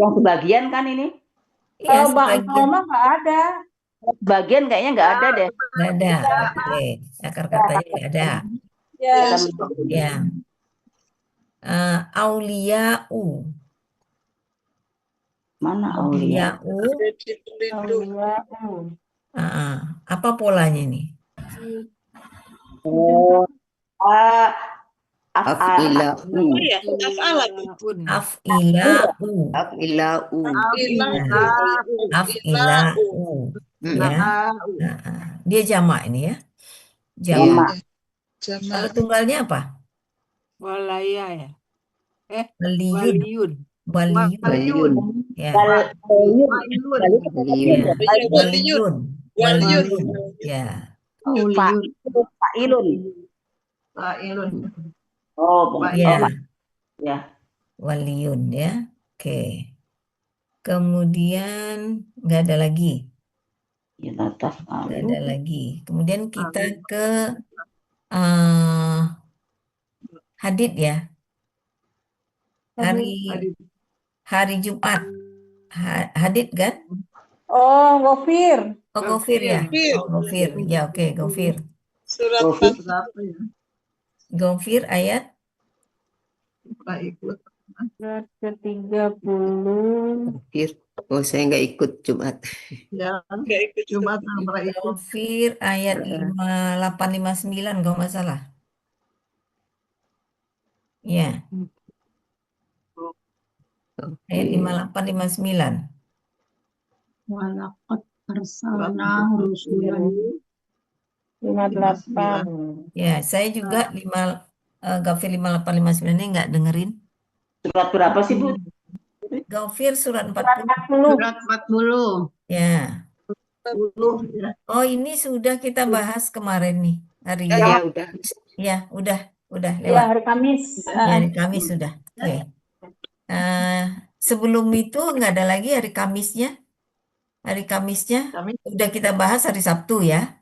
Yang sebagian kan ini? Iya, Kalau ba'do sebagian. mah nggak ada. Sebagian kayaknya nggak ada deh. Nggak ada. Oke, akar katanya nggak ada. Ya. Ya. Auliya'u. Mana aulia? Auliya'u. Jadi pelindung. Apa polanya nih? Oh, Af'ila'u. Ya, af'alatun. Af'ila'u. Af'ila'u. Af'ila'u. Ya. Dia jamak ini ya. Jamak. Jamak. Kalau tunggalnya apa? Walaya ya. Waliyun. Waliyun. Waliyun. Ya. Waliyun. Waliyun. Ya. Fa'ilun. Oh, Ya. ya. Waliyun ya. Oke. Kemudian nggak ada lagi. Nggak ada lagi. Kemudian kita ke hadid ya. Hari hari Jumat. Hadid kan? Oh, Gofir. Oh, Gofir ya. Gofir. Oh, Gofir. Ya, oke, Gofir. Surat Gofir. Gofir ayat Surat ke-30. Akhir. Oh, saya nggak ikut Jumat. Ya, nggak ikut Jumat yang pernah ikut. Gofir ayat 5859 kalau nggak salah. Ya, ayat 5859. Walaqad arsalna rusulan 58. Ya, saya juga Gofir 5859 ini nggak dengerin. Surat berapa sih, Bu? Gofir surat 40. 40. surat 40. Ya. 10 ya. Oh, ini sudah kita bahas kemarin nih. Hari Ya, udah. Ya, udah Ya, lewat. hari Kamis. Ya, hari Kamis sudah. Oke. Sebelum itu nggak ada lagi hari Kamisnya. Hari Kamisnya udah kita bahas hari Sabtu ya.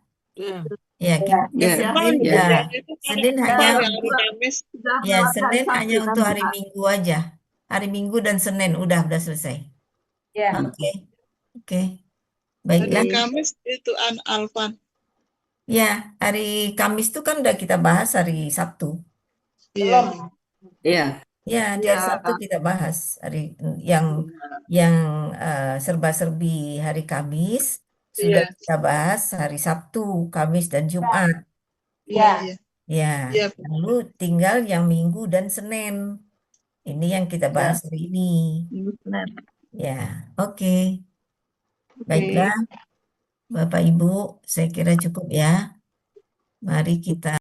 Ya, kita Ya. Senin Ya. Senin hanya untuk Kamis. ya Senin hanya untuk hari Minggu aja. Hari Minggu dan Senin udah selesai. Ya. Oke. Hari Baiklah. Kamis itu Alfan. Ya, hari Kamis itu kan udah kita bahas hari Sabtu. Iya. Ya. Ya, di hari Sabtu kita bahas hari yang serba-serbi hari Kamis sudah Iya. kita bahas hari Sabtu, Kamis dan Jumat. Iya. Ya, Iya. lalu tinggal yang Minggu dan Senin. Ini yang kita bahas hari ini. Ya, oke. Baiklah, Bapak Ibu, saya kira cukup ya. Mari kita